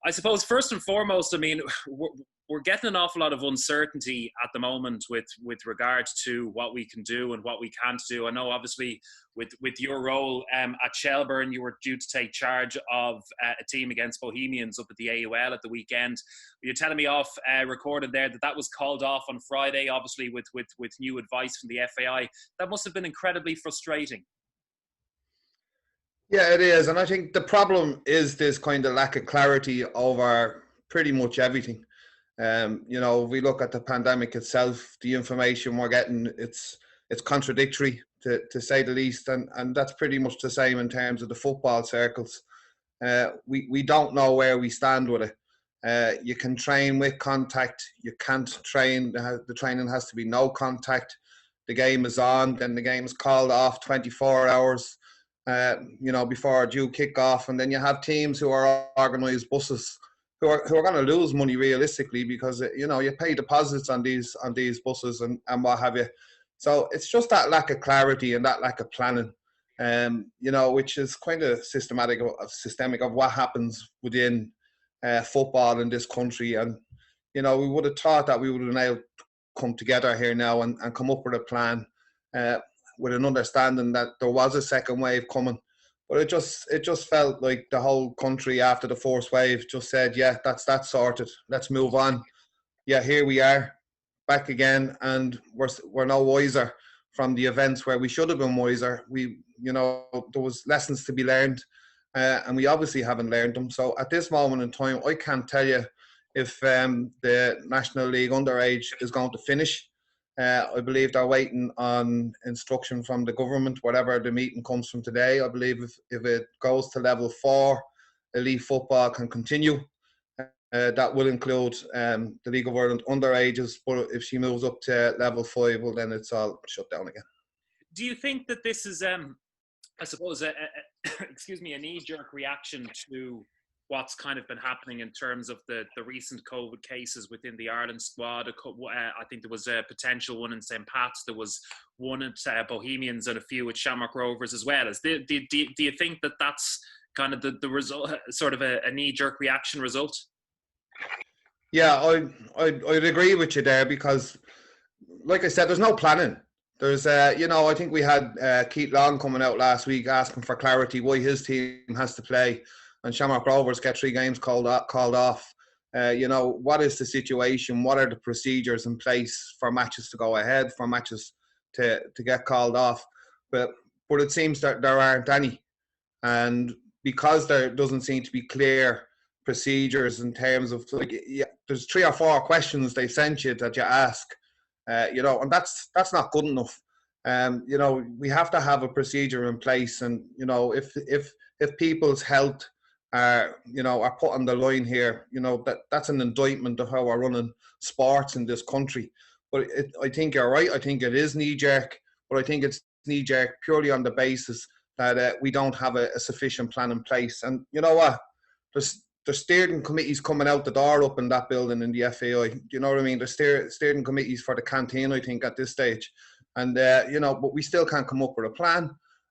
I suppose first and foremost, I mean, we're getting an awful lot of uncertainty at the moment with regards to what we can do and what we can't do. I know, obviously, with your role at Shelbourne, you were due to take charge of a team against Bohemians up at the AUL at the weekend. You're telling me off recorded there that was called off on Friday, obviously with new advice from the FAI. That must have been incredibly frustrating. Yeah, it is. And I think the problem is this kind of lack of clarity over pretty much everything. We look at the pandemic itself, the information we're getting, it's contradictory to say the least. And that's pretty much the same in terms of the football circles. We don't know where we stand with it. You can train with contact. You can't train. The training has to be no contact. The game is on, then the game is called off 24 hours. Before due kick-off, and then you have teams who are organised buses who are going to lose money realistically because you pay deposits on these buses and what have you. So it's just that lack of clarity and that lack of planning, which is kind of systemic of what happens within football in this country. And we would have thought that we would have been able to come together here now and come up with a plan. With an understanding that there was a second wave coming, but it just felt like the whole country after the first wave just said, yeah, that's sorted. Let's move on. Yeah, here we are, back again, and we're no wiser from the events where we should have been wiser. There was lessons to be learned, and we obviously haven't learned them. So at this moment in time, I can't tell you if the National League underage is going to finish. I believe they're waiting on instruction from the government, whatever the meeting comes from today. I believe if it goes to level 4, elite football can continue. That will include the League of Ireland underages, but if she moves up to level 5, well, then it's all shut down again. Do you think that this is, I suppose, excuse me, a knee-jerk reaction to what's kind of been happening in terms of the recent COVID cases within the Ireland squad? I think there was a potential one in St. Pat's. There was one at Bohemians and a few at Shamrock Rovers as well. Do you think that that's kind of the result, sort of a knee-jerk reaction result? Yeah, I'd agree with you there because, like I said, there's no planning. There's, I think we had Keith Long coming out last week asking for clarity why his team has to play and Shamrock Rovers get 3 games called off. What is the situation? What are the procedures in place for matches to go ahead, for matches to get called off? But it seems that there aren't any. And because there doesn't seem to be clear procedures in terms of, there's 3 or 4 questions they sent you that you ask, and that's not good enough. We have to have a procedure in place. And, if people's health are put on the line here, that's an indictment of how we're running sports in this country. But I think you're right. I think it is knee-jerk, but I think it's knee-jerk purely on the basis that we don't have a sufficient plan in place. And you know what? There's steering committees coming out the door up in that building in the FAI. Do you know what I mean? There's steering committees for the canteen, I think, at this stage. And, but we still can't come up with a plan.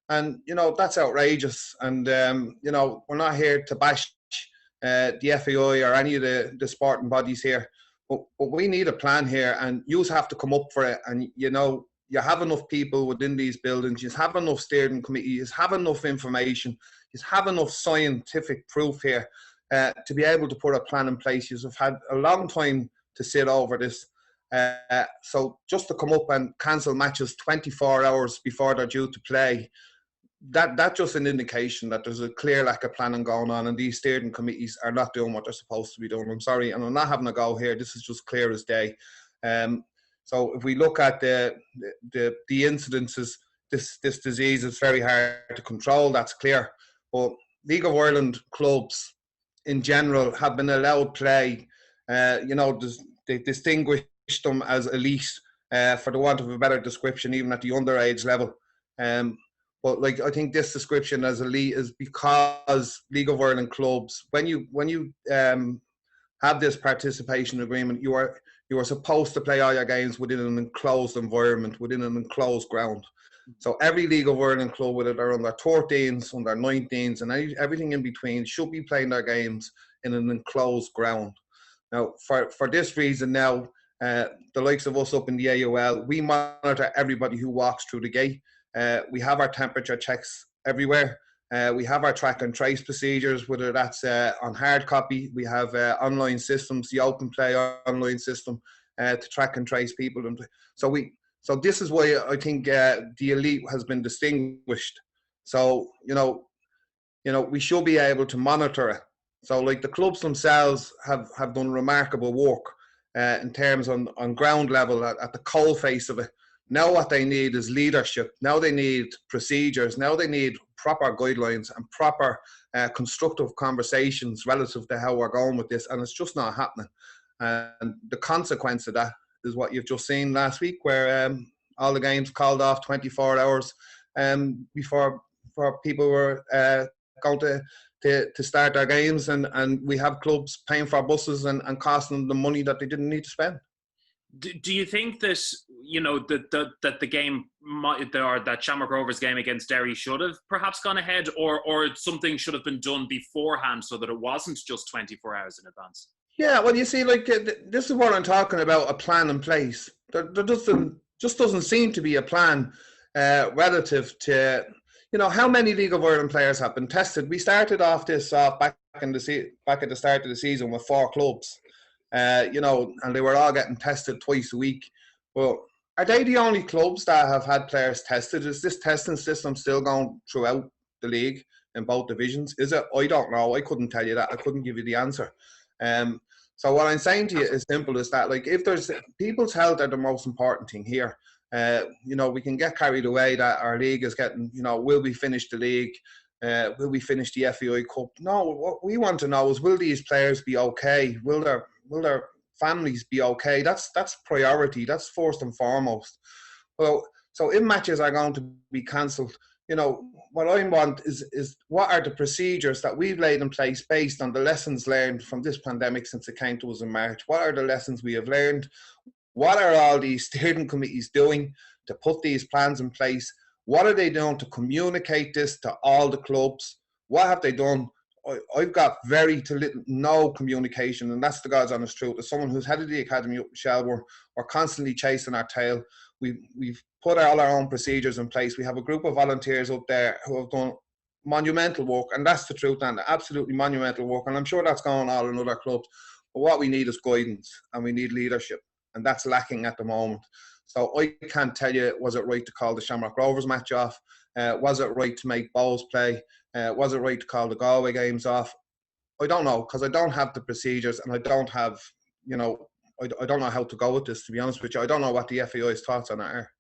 And, that's outrageous. And, we're not here to bash the FAI or any of the sporting bodies here. But we need a plan here, and you have to come up for it. And, you have enough people within these buildings. You have enough steering committees. You have enough information. You have enough scientific proof here to be able to put a plan in place. You've had a long time to sit over this. So just to come up and cancel matches 24 hours before they're due to play, that's just an indication that there's a clear lack of planning going on, and these steering committees are not doing what they're supposed to be doing. I'm sorry, and I'm not having a go here. This is just clear as day. So if we look at the incidences, this disease is very hard to control. That's clear. But League of Ireland clubs in general have been allowed play. They distinguish them as elite, for the want of a better description, even at the underage level. But I think this description as elite is because League of Ireland clubs, when you have this participation agreement, you are supposed to play all your games within an enclosed environment, within an enclosed ground. So every League of Ireland club, whether they're under 13s, under 19s, and everything in between, should be playing their games in an enclosed ground. Now, for this reason now, the likes of us up in the AUL, we monitor everybody who walks through the gate. We have our temperature checks everywhere. We have our track and trace procedures, whether that's on hard copy. We have online systems, the Open Play online system, to track and trace people. And so this is why I think the elite has been distinguished. So, we should be able to monitor it. So like the clubs themselves have done remarkable work in terms on ground level at the coal face of it. Now what they need is leadership. Now they need procedures. Now they need proper guidelines and proper constructive conversations relative to how we're going with this. And it's just not happening. And the consequence of that is what you've just seen last week, where all the games called off 24 hours before people were going to start their games, and we have clubs paying for buses and costing them the money that they didn't need to spend. Do you think that that the game or that Shamrock Rovers game against Derry should have perhaps gone ahead, or something should have been done beforehand so that it wasn't just 24 hours in advance? Yeah, well, you see, like this is what I'm talking about, a plan in place. There doesn't seem to be a plan relative to, how many League of Ireland players have been tested. We started off this back at the start of the season with 4 clubs, and they were all getting tested twice a week. Well, are they the only clubs that have had players tested? Is this testing system still going throughout the league in both divisions? Is it? I don't know. I couldn't tell you that. I couldn't give you the answer. So what I'm saying to you is simple, is that like if there's people's health are the most important thing here. We can get carried away that our league is getting, will we finish the league? Will we finish the FAI Cup? No, what we want to know is, will these players be okay? Will their families be okay? That's priority. That's first and foremost. Well, so if matches are going to be cancelled, what I want is what are the procedures that we've laid in place based on the lessons learned from this pandemic since it came to us in March? What are the lessons we have learned? What are all these steering committees doing to put these plans in place? What are they doing to communicate this to all the clubs? What have they done? I've got very to little, no communication, and that's the God's honest truth. As someone who's headed the academy up in Shelbourne, we're constantly chasing our tail. We've put all our own procedures in place. We have a group of volunteers up there who have done monumental work, and that's the truth, and absolutely monumental work. And I'm sure that's going on in other clubs. But what we need is guidance, and we need leadership, and that's lacking at the moment. So I can't tell you, was it right to call the Shamrock Rovers match off? Was it right to make Bowes play? Was it right to call the Galway games off? I don't know, because I don't have the procedures, and I don't have, I don't know how to go with this, to be honest with you. I don't know what the FAI's thoughts on it are.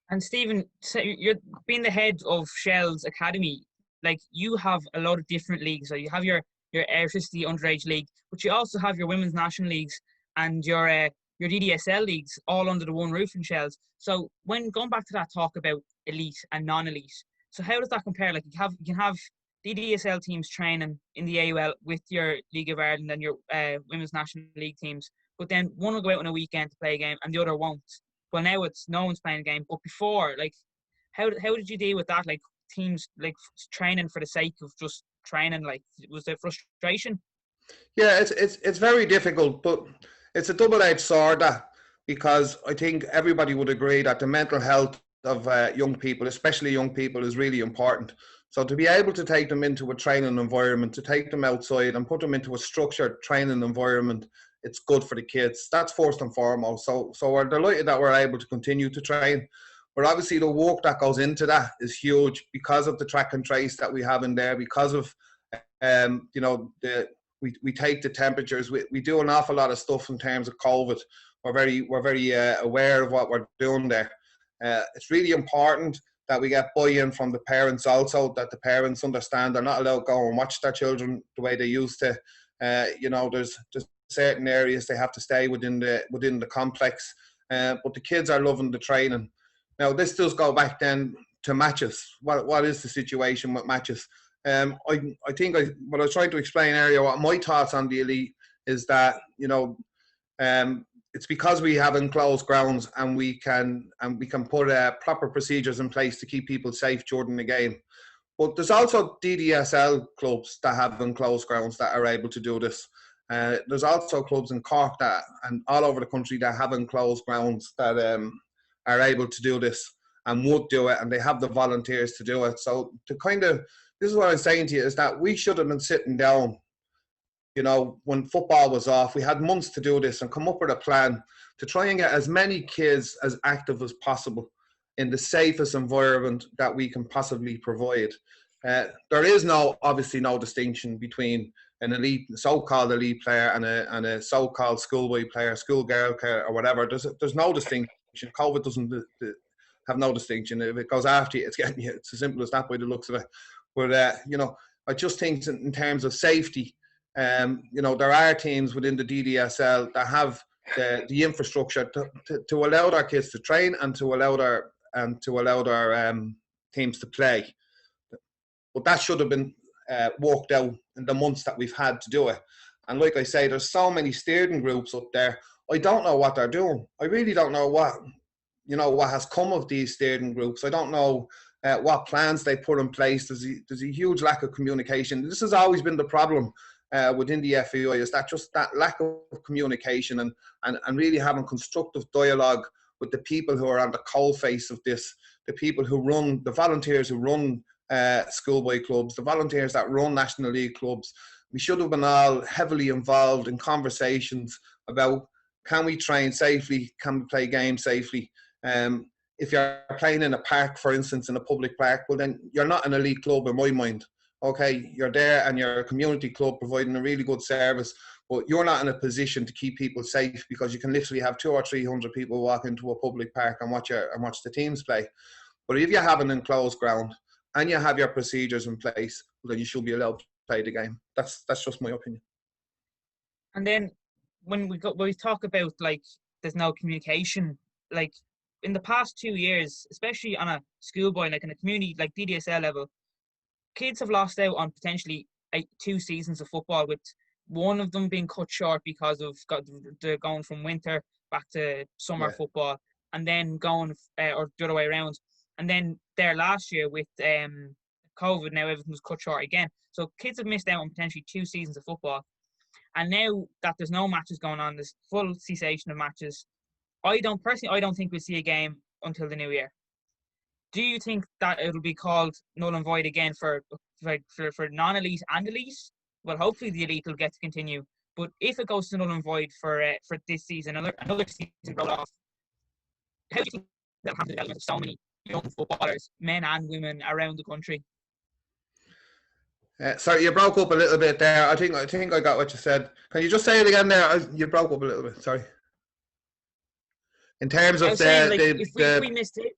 And Stephen, so you're being the head of Shell's academy. Like, you have a lot of different leagues. So you have your Electricity Underage League, but you also have your Women's National Leagues and your DDSL leagues all under the one roof in Shells. So when going back to that talk about elite and non-elite, so how does that compare? Like, you can have DDSL teams training in the AUL with your League of Ireland and your Women's National League teams, but then one will go out on a weekend to play a game and the other won't. Well, now it's no one's playing a game. But before, like, how did you deal with that? Like, teams like training for the sake of just training. Like, was there frustration? Yeah, it's very difficult, but it's a double-edged sword, because I think everybody would agree that the mental health of young people, especially young people, is really important. So to be able to take them into a training environment, to take them outside and put them into a structured training environment, it's good for the kids. That's first and foremost. So we're delighted that we're able to continue to train. But obviously the work that goes into that is huge because of the track and trace that we have in there, because of, we take the temperatures. We do an awful lot of stuff in terms of COVID. We're very aware of what we're doing there. It's really important that we get buy-in from the parents also, that the parents understand they're not allowed to go and watch their children the way they used to. There's certain areas they have to stay within the complex, but the kids are loving the training. Now, this does go back then to matches. What is the situation with matches? I think what I was trying to explain earlier, what my thoughts on the elite is that, it's because we have enclosed grounds and we can put proper procedures in place to keep people safe during the game. But there's also DDSL clubs that have enclosed grounds that are able to do this. There's also clubs in Cork and all over the country that have enclosed grounds that are able to do this and would do it, and they have the volunteers to do it. So this is what I'm saying to you, is that we should have been sitting down, when football was off. We had months to do this and come up with a plan to try and get as many kids as active as possible in the safest environment that we can possibly provide. There is obviously no distinction between an so-called elite player and a so-called schoolboy player, schoolgirl player, or whatever. There's no distinction. COVID doesn't have no distinction. If it goes after you, it's getting you. It's as simple as that by the looks of it. But I just think in terms of safety, there are teams within the DDSL that have the infrastructure to allow their kids to train and to allow their teams to play. But that should have been worked out in the months that we've had to do it. And like I say, there's so many steering groups up there. I don't know what they're doing. I really don't know what has come of these steering groups. I don't know what plans they put in place. There's a huge lack of communication. This has always been the problem within the FAI, is that just that lack of communication and really having constructive dialogue with the people who are on the coalface of this, the people who run, the volunteers who run schoolboy clubs, the volunteers that run National League clubs. We should have been all heavily involved in conversations about, can we train safely? Can we play games safely? If you're playing in a park, for instance, in a public park, well, then you're not an elite club in my mind. Okay, you're there and you're a community club providing a really good service, but you're not in a position to keep people safe, because you can literally have 200 or 300 people walk into a public park and watch the teams play. But if you have an enclosed ground and you have your procedures in place, well, then you should be allowed to play the game. That's just my opinion. And then when we talk about, like, there's no communication, like, in the past 2 years, especially on a schoolboy, like in a community like DDSL level, kids have lost out on potentially 2 seasons of football, with one of them being cut short because of going from winter back to summer football, and then going or the other way around. And then there last year with COVID, now everything was cut short again. So kids have missed out on potentially 2 seasons of football. And now that there's no matches going on, there's full cessation of matches, I don't think we'll see a game until the new year. Do you think that it'll be called null and void again for non-elite and elite? Well, hopefully the elite will get to continue. But if it goes to null and void for this season, another season rolled off, how do you think that'll happen to the development of so many young footballers, men and women, around the country? Sorry, you broke up a little bit there. I think I got what you said. Can you just say it again there? You broke up a little bit. Sorry. In terms of if we missed it.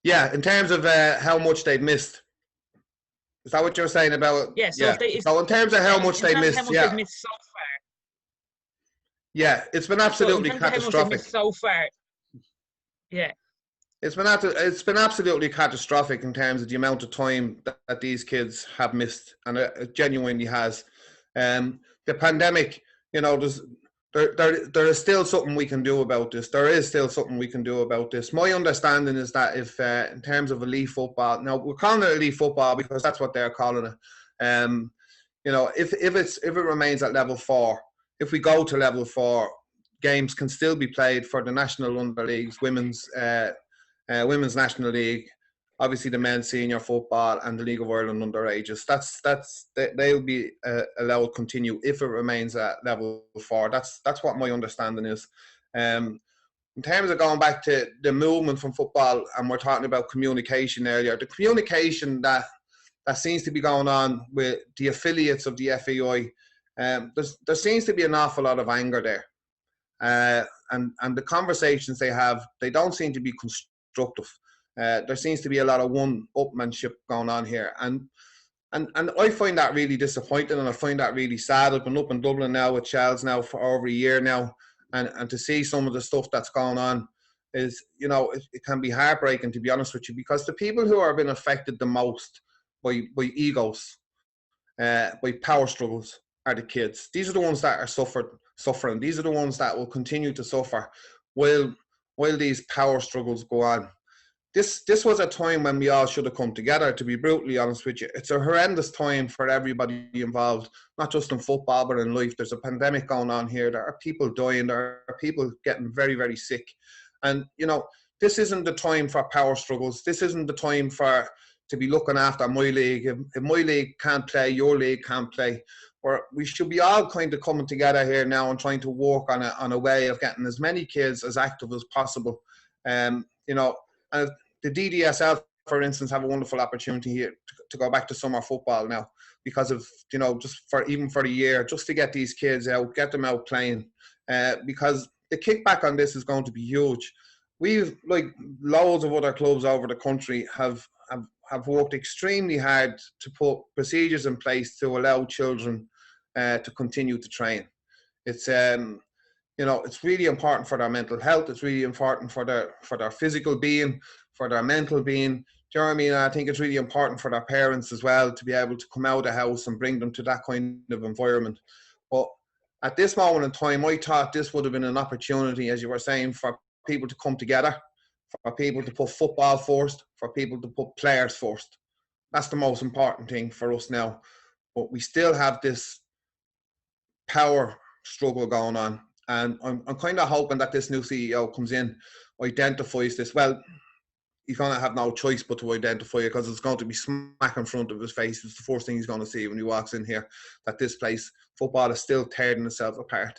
Yeah, in terms of how much they'd missed. Is that what you're saying about? Yeah. So in terms of how much they missed, they've missed so far. Yeah, it's been absolutely catastrophic. So far. Yeah. It's been absolutely catastrophic in terms of the amount of time that these kids have missed, and it genuinely has. The pandemic, there is still something we can do about this. There is still something we can do about this. My understanding is that if, in terms of elite football, now we're calling it elite football because that's what they're calling it. If it remains at level 4, if we go to level 4, games can still be played for the national under leagues, women's National League, obviously the men's senior football, and the League of Ireland underages. They'll be allowed to continue if it remains at level 4. That's what my understanding is. In terms of going back to the movement from football, and we're talking about communication earlier, the communication that seems to be going on with the affiliates of the FAI, there seems to be an awful lot of anger there. And the conversations they have, they don't seem to be constructive. There seems to be a lot of one-upmanship going on here, and I find that really disappointing, and I find that really sad. I've been up in Dublin now with Shells now for over a year now, and to see some of the stuff that's going on is, it can be heartbreaking, to be honest with you, because the people who are being affected the most by egos, by power struggles, are the kids. These are the ones that are suffering. These are the ones that will continue to suffer while these power struggles go on. this was a time when we all should have come together, to be brutally honest with you. It's a horrendous time for everybody involved, not just in football, but in life. There's a pandemic going on here. There are people dying. There are people getting very, very sick. And, this isn't the time for power struggles. This isn't the time to be looking after my league. If my league can't play, your league can't play. Or we should be all kind of coming together here now and trying to work on a way of getting as many kids as active as possible. And the DDSL, for instance, have a wonderful opportunity here to go back to summer football now because of, just for the year, just to get these kids out, get them out playing, because the kickback on this is going to be huge. We've, like loads of other clubs over the country, have worked extremely hard to put procedures in place to allow children to continue to train. It's it's really important for their mental health. It's really important for their physical being, for their mental being. Do you know what I mean? I think it's really important for their parents as well to be able to come out of the house and bring them to that kind of environment. But at this moment in time, I thought this would have been an opportunity, as you were saying, for people to come together, for people to put football first, for people to put players first. That's the most important thing for us now. But we still have this power struggle going on. And I'm kind of hoping that this new CEO comes in, identifies this. Well, he's going to have no choice but to identify it because it's going to be smack in front of his face. It's the first thing he's going to see when he walks in here, that this place, football is still tearing itself apart.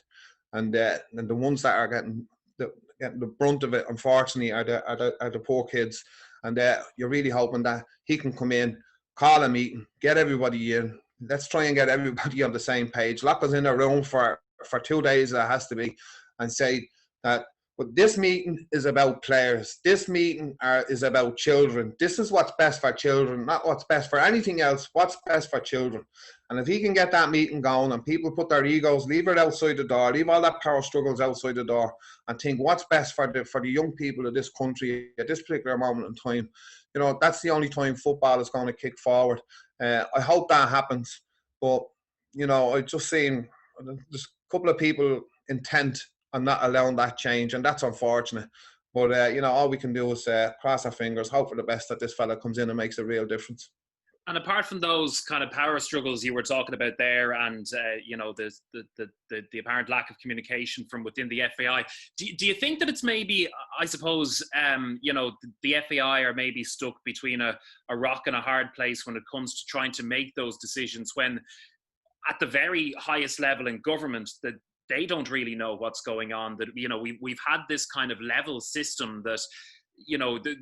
And the ones that are getting the brunt of it, unfortunately, are the poor kids. And you're really hoping that he can come in, call a meeting, get everybody in. Let's try and get everybody on the same page. Lock us in a room for 2 days, that has to be, and say that, but this meeting is about players. This meeting is about children. This is what's best for children, not what's best for anything else. What's best for children. And if he can get that meeting going and people put their egos, leave it outside the door, leave all that power struggles outside the door, and think what's best for the young people of this country at this particular moment in time, that's the only time football is going to kick forward. I hope that happens. But, I just seen there's a couple of people intent on not allowing that change, and that's unfortunate. But, all we can do is cross our fingers, hope for the best that this fella comes in and makes a real difference. And apart from those kind of power struggles you were talking about there, and the apparent lack of communication from within the FAI, do you think that it's maybe, I suppose, the FAI are maybe stuck between a rock and a hard place when it comes to trying to make those decisions, when at the very highest level in government that they don't really know what's going on? That we've had this kind of level system that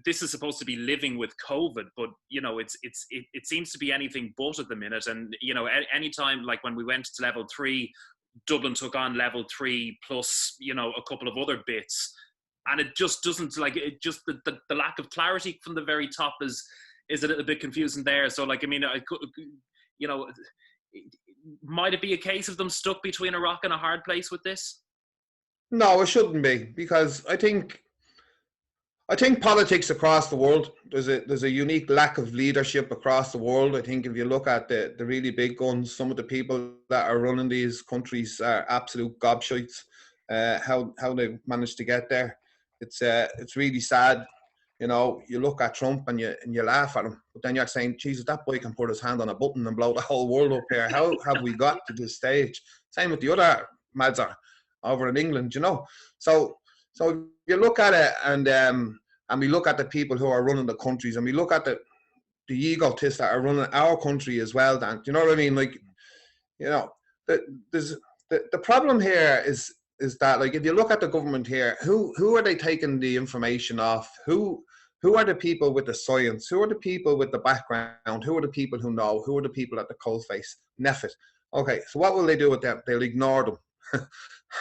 this is supposed to be living with COVID, but it seems to be anything but at the minute. And anytime, like when we went to level 3, Dublin took on level 3 plus a couple of other bits, and it just doesn't, the lack of clarity from the very top is a little bit confusing there. So might it be a case of them stuck between a rock and a hard place with this? No, it shouldn't be, because I think politics across the world, there's a unique lack of leadership across the world. I think if you look at the really big guns, some of the people that are running these countries are absolute gobshites. How they've managed to get there, it's really sad. You look at Trump and you laugh at him, but then you're saying, Jesus, that boy can put his hand on a button and blow the whole world up here. How have we got to this stage? Same with the other mads are over in England, So you look at it, and we look at the people who are running the countries, and we look at the egotists that are running our country as well, Dan. Do you know what I mean? The problem here is that, if you look at the government here, who are they taking the information off? Who are the people with the science? Who are the people with the background? Who are the people who know? Who are the people at the coalface? Neffet. Okay, so what will they do with them? They'll ignore them.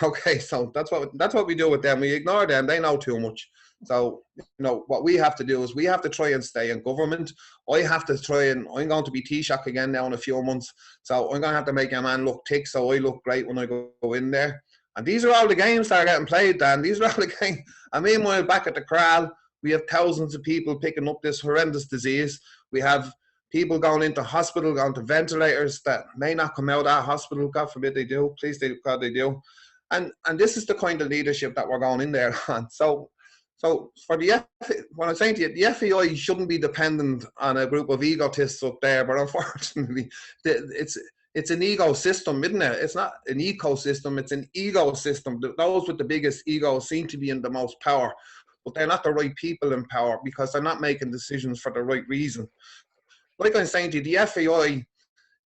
Okay, so that's what we do with them. We ignore them. They know too much. So, what we have to do is we have to try and stay in government. I have to try, and I'm going to be Taoiseach again now in a few months. So I'm going to have to make a man look thick so I look great when I go in there. And these are all the games that are getting played, Dan. These are all the games. And meanwhile, back at the corral, we have thousands of people picking up this horrendous disease. We have people going into hospital, going to ventilators that may not come out of that hospital. God forbid they do. Please, God, they do. And this is the kind of leadership that we're going in there on. So So for what I'm saying to you, the FAI shouldn't be dependent on a group of egotists up there, but unfortunately, it's an ecosystem, isn't it? It's not an ecosystem, it's an ecosystem. Those with the biggest egos seem to be in the most power, but they're not the right people in power because they're not making decisions for the right reason. Like I'm saying to you, the FAI,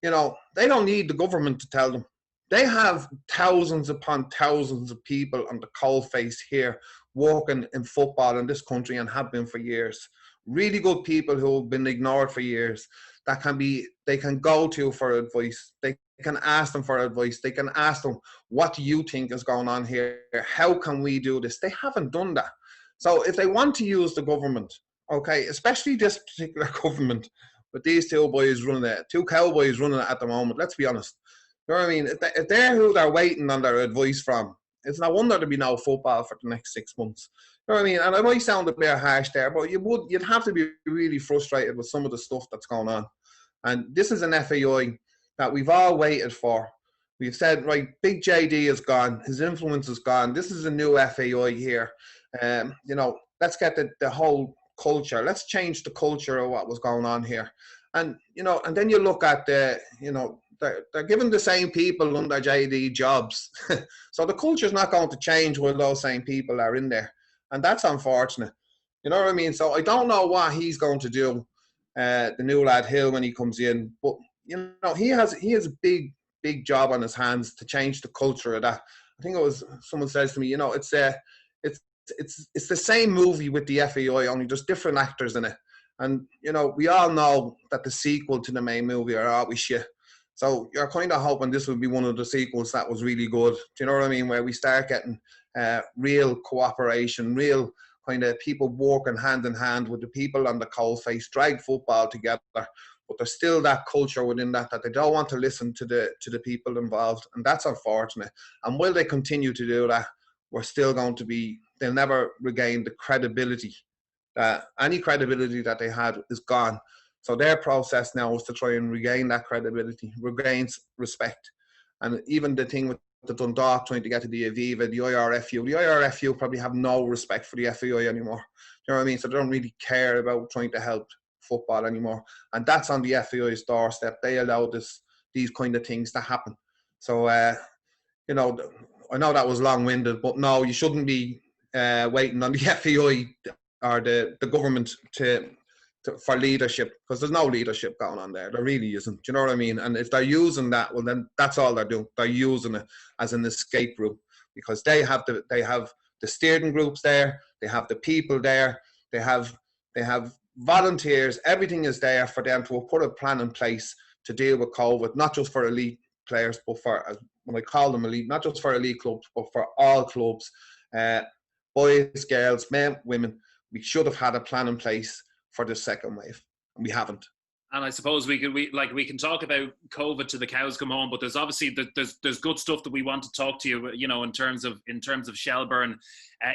they don't need the government to tell them. They have thousands upon thousands of people on the coalface here working in football in this country and have been for years. Really good people who have been ignored for years that they can go to for advice. They can ask them for advice. They can ask them, what do you think is going on here? How can we do this? They haven't done that. So if they want to use the government, okay, especially this particular government, with these two boys running it, two cowboys running it at the moment, let's be honest. You know what I mean? If they're who they're waiting on their advice from, it's no wonder there'll be no football for the next 6 months. You know what I mean? And it might sound a bit harsh there, but you'd have to be really frustrated with some of the stuff that's going on. And this is an FAI that we've all waited for. We've said, right, Big JD is gone. His influence is gone. This is a new FAI here. Let's get the whole culture. Let's change the culture of what was going on here. And, and then you look at they're giving the same people under JD jobs. So the culture's not going to change while those same people are in there. And that's unfortunate. You know what I mean? So I don't know what he's going to do, the new lad Hill, when he comes in. But, he has a big job on his hands to change the culture of that. I think it was, someone says to me, it's the same movie with the FAI, only there's different actors in it. And, we all know that the sequel to the main movie are always shit. So you're kind of hoping this will be one of the sequels that was really good. Do you know what I mean? Where we start getting real cooperation, real kind of people working hand in hand with the people on the coalface, drag football together. But there's still that culture within that they don't want to listen to the people involved. And that's unfortunate. And will they continue to do that, we're still going to be, they'll never regain the credibility. Any credibility that they had is gone. So their process now is to try and regain that credibility, regain respect. And even the thing with the Dundalk trying to get to the Aviva, the IRFU probably have no respect for the FAI anymore. You know what I mean? So they don't really care about trying to help football anymore. And that's on the FAI's doorstep. They allow these kind of things to happen. So, I know that was long-winded, but no, you shouldn't be waiting on the FAI or the government for leadership, because there's no leadership going on there. There really isn't. Do you know what I mean? And if they're using that, well, then that's all they're doing. They're using it as an escape route, because they have the steering groups there, they have the people there, they have volunteers. Everything is there for them to put a plan in place to deal with COVID, not just for elite players, but for, when I call them elite, not just for elite clubs, but for all clubs, boys, girls, men, women. We should have had a plan in place for the second wave, and we haven't. And I suppose we can talk about COVID to the cows come home, but there's obviously there's good stuff that we want to talk to you, in terms of Shelbourne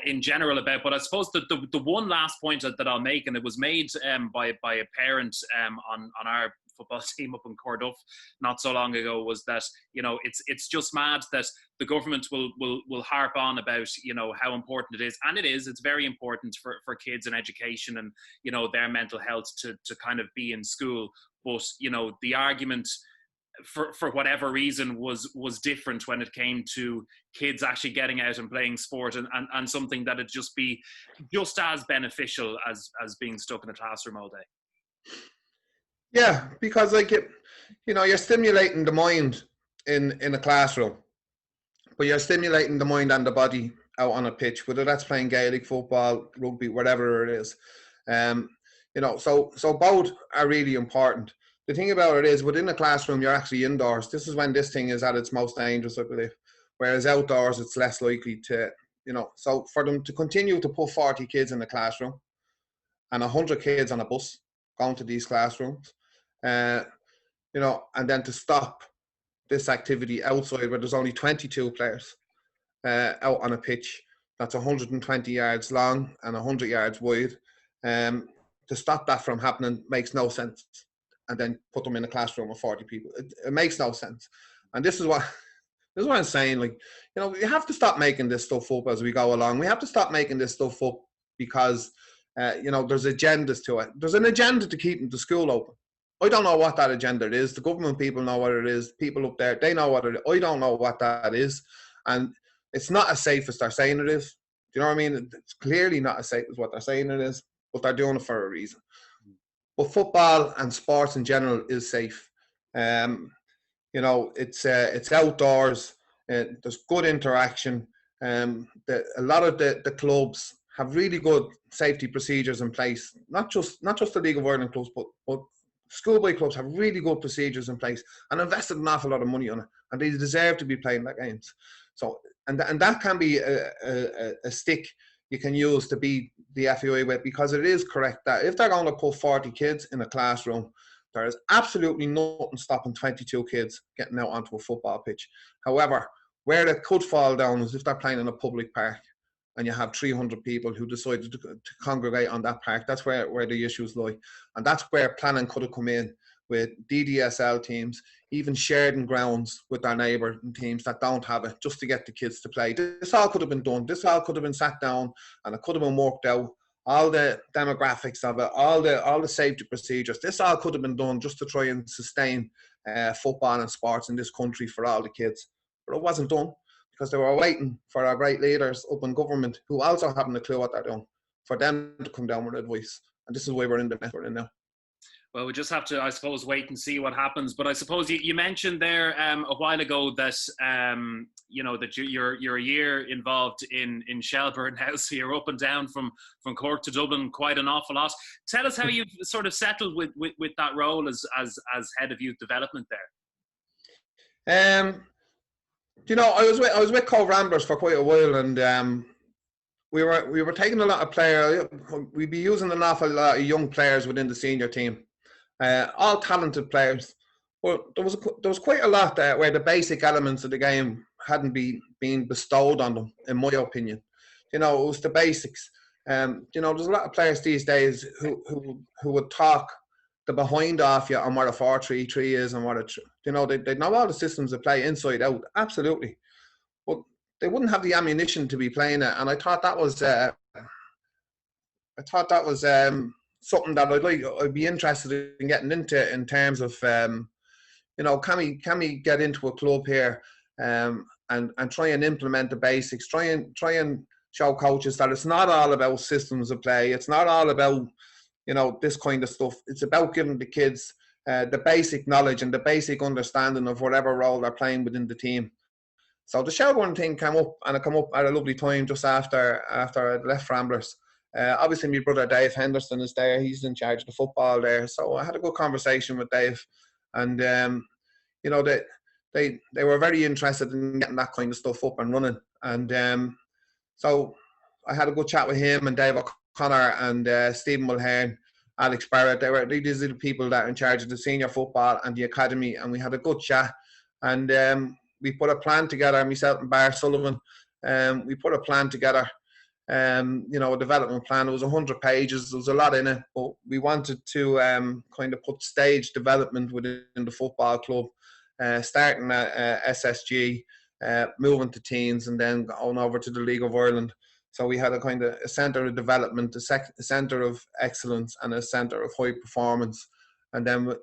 in general about. But I suppose the one last point that I'll make, and it was made by a parent on our football team up in Corduff not so long ago, was that it's just mad that the government will harp on about how important it is, and it's very important for kids and education and their mental health to kind of be in school. But the argument for whatever reason was different when it came to kids actually getting out and playing sport, and something that would just be just as beneficial as being stuck in a classroom all day. Yeah, because you're stimulating the mind in a classroom, but you're stimulating the mind and the body out on a pitch, whether that's playing Gaelic football, rugby, whatever it is. So both are really important. The thing about it is, within a classroom, you're actually indoors. This is when this thing is at its most dangerous, I believe. Whereas outdoors, it's less likely to, so for them to continue to put 40 kids in the classroom and 100 kids on a bus going to these classrooms, and then to stop this activity outside where there's only 22 players out on a pitch that's 120 yards long and 100 yards wide, to stop that from happening makes no sense. And then put them in a classroom of 40 people. It makes no sense. And this is what I'm saying. We have to stop making this stuff up as we go along. We have to stop making this stuff up because, there's agendas to it. There's an agenda to keeping the school open. I don't know what that agenda is. The government people know what it is. People up there, they know what it is. I don't know what that is. And it's not as safe as they're saying it is. Do you know what I mean? It's clearly not as safe as what they're saying it is, but they're doing it for a reason. But football and sports in general is safe. It's outdoors. There's good interaction. A lot of the clubs have really good safety procedures in place. Not just the League of Ireland clubs, but schoolboy clubs have really good procedures in place and invested an awful lot of money on it, and they deserve to be playing their games. So, and that can be a stick you can use to beat the FAI with, because it is correct that if they're going to put 40 kids in a classroom, there is absolutely nothing stopping 22 kids getting out onto a football pitch. However, where it could fall down is if they're playing in a public park and you have 300 people who decided to congregate on that park. That's where the issues lie. And that's where planning could have come in with DDSL teams, even sharing grounds with their neighbour teams that don't have it, just to get the kids to play. This all could have been done. This all could have been sat down and it could have been worked out. All the demographics of it, all the safety procedures, this all could have been done just to try and sustain football and sports in this country for all the kids. But it wasn't done, because they were waiting for our great leaders up in government, who also haven't a clue what they're doing, for them to come down with advice. And this is why we're in the mess we're in now. Well, we just have to, I suppose, wait and see what happens. But I suppose you mentioned there a while ago that that you're a year involved in Shelbourne now, so you're up and down from Cork to Dublin quite an awful lot. Tell us how you've sort of settled with that role as head of youth development there. I was with Cove Ramblers for quite a while, and we were taking a lot of players. We'd be using an awful lot of young players within the senior team, all talented players. But there was quite a lot there where the basic elements of the game hadn't been bestowed on them, in my opinion. It was the basics. There's a lot of players these days who would talk the behind off you on what a 4-3-3 is and what they know all the systems that play inside out, absolutely, but they wouldn't have the ammunition to be playing it. And I thought that was something that I'd be interested in getting into, in terms of can we get into a club here and try and implement the basics, try and show coaches that it's not all about systems of play, it's not all about this kind of stuff. It's about giving the kids the basic knowledge and the basic understanding of whatever role they're playing within the team. So the Shelbourne thing came up, and it came up at a lovely time just after I'd left Ramblers. Obviously, my brother Stephen Henderson is there. He's in charge of the football there. So I had a good conversation with Dave, and they were very interested in getting that kind of stuff up and running. And so I had a good chat with him and Dave O'Connor and Stephen Mulhern, Alex Barrett. These are the people that are in charge of the senior football and the academy, and we had a good chat. And we put a plan together, myself and Bar Sullivan. We put a plan together, a development plan. It was 100 pages. There was a lot in it, but we wanted to kind of put stage development within the football club, starting at SSG, moving to teens, and then going over to the League of Ireland. So we had a kind of a centre of development, a centre of excellence, and a centre of high performance. And then,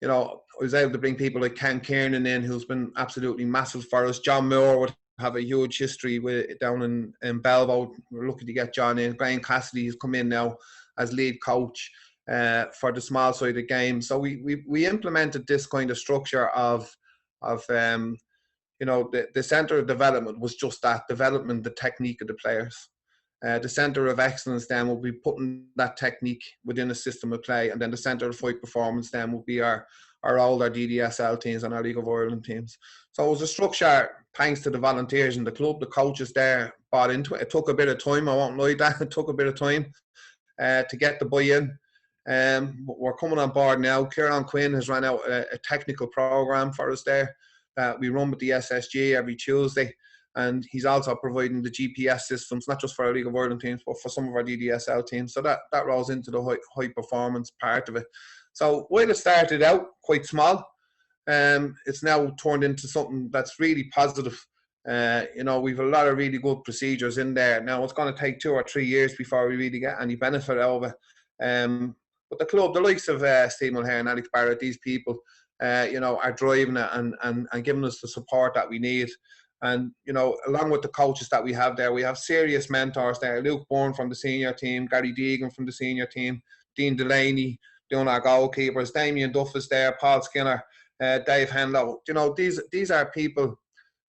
I was able to bring people like Ken Kiernan in, who's been absolutely massive for us. John Moore would have a huge history down in Belvo. We're lucky to get John in. Brian Cassidy has come in now as lead coach for the small sided game. So we implemented this kind of structure of the centre of development was just that, development, the technique of the players. The centre of excellence then will be putting that technique within a system of play, and then the centre of high performance then will be our older DDSL teams and our League of Ireland teams. So it was a structure, thanks to the volunteers in the club, the coaches there bought into it. It took a bit of time, I won't lie that, it took a bit of time to get the buy-in. We're coming on board now. Kieran Quinn has run out a technical programme for us there. We run with the SSG every Tuesday, and he's also providing the GPS systems, not just for our League of Ireland teams, but for some of our DDSL teams. So that rolls into the high performance part of it. So while it started out quite small, it's now turned into something that's really positive. You know, we've a lot of really good procedures in there. Now, it's going to take 2 or 3 years before we really get any benefit out of it. But the club, the likes of Steve Mulhern and Alex Barrett, these people, you know, are driving it and giving us the support that we need. And, you know, along with the coaches that we have there, we have serious mentors there. Luke Bourne from the senior team, Gary Deegan from the senior team, Dean Delaney doing our goalkeepers, Damien Duff is there, Paul Skinner, Dave Henlow. You know, these are people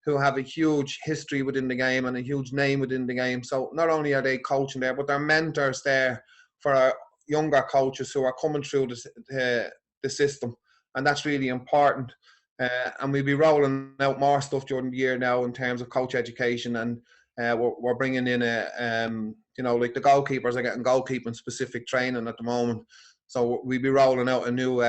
who have a huge history within the game and a huge name within the game. So not only are they coaching there, but they're mentors there for our younger coaches who are coming through the system. And that's really important. And we'll be rolling out more stuff during the year now in terms of coach education. And we're bringing in, you know, like the goalkeepers are getting goalkeeping specific training at the moment. So we'll be rolling out a new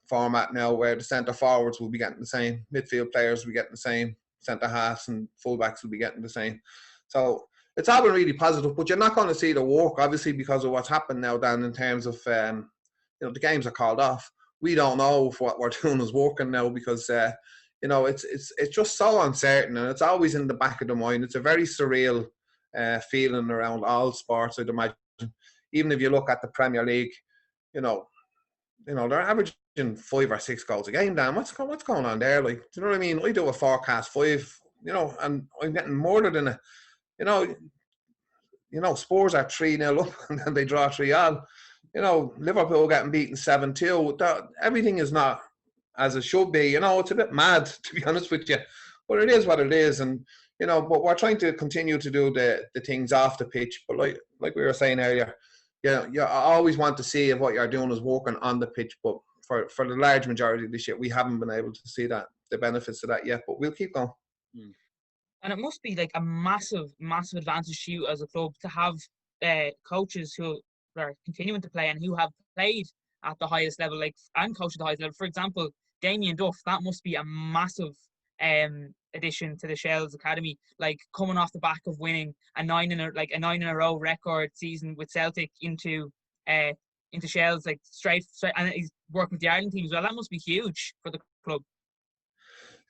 format now where the centre forwards will be getting the same, midfield players will be getting the same, centre halves and fullbacks will be getting the same. So it's all been really positive, but you're not going to see the work, obviously, because of what's happened now, Dan, in terms of, you know, the games are called off. We don't know if what we're doing is working now because, you know, it's just so uncertain and it's always in the back of the mind. It's a very surreal feeling around all sports, I'd imagine. Even if you look at the Premier League, you know, they're averaging 5 or 6 goals a game, Dan. What's going on there? Like, do you know what I mean? I do a forecast 5, you know, and I'm getting murdered in it. You know, Spurs are 3-0 up and then they draw 3-all. You know, Liverpool getting beaten 7-2. Everything is not as it should be. You know, it's a bit mad, to be honest with you. But it is what it is. And, you know, but we're trying to continue to do the things off the pitch. But like we were saying earlier, you always want to see if what you're doing is working on the pitch. But for the large majority of this year, we haven't been able to see the benefits of that yet. But we'll keep going. And it must be like a massive, massive advantage to you as a club to have coaches who are continuing to play and who have played at the highest level, like, and coached at the highest level. For example, Damien Duff, that must be a massive addition to the Shells Academy, like coming off the back of winning a 9 in a row record season with Celtic into Shells, like straight, and he's working with the Ireland team as well. That must be huge for the club.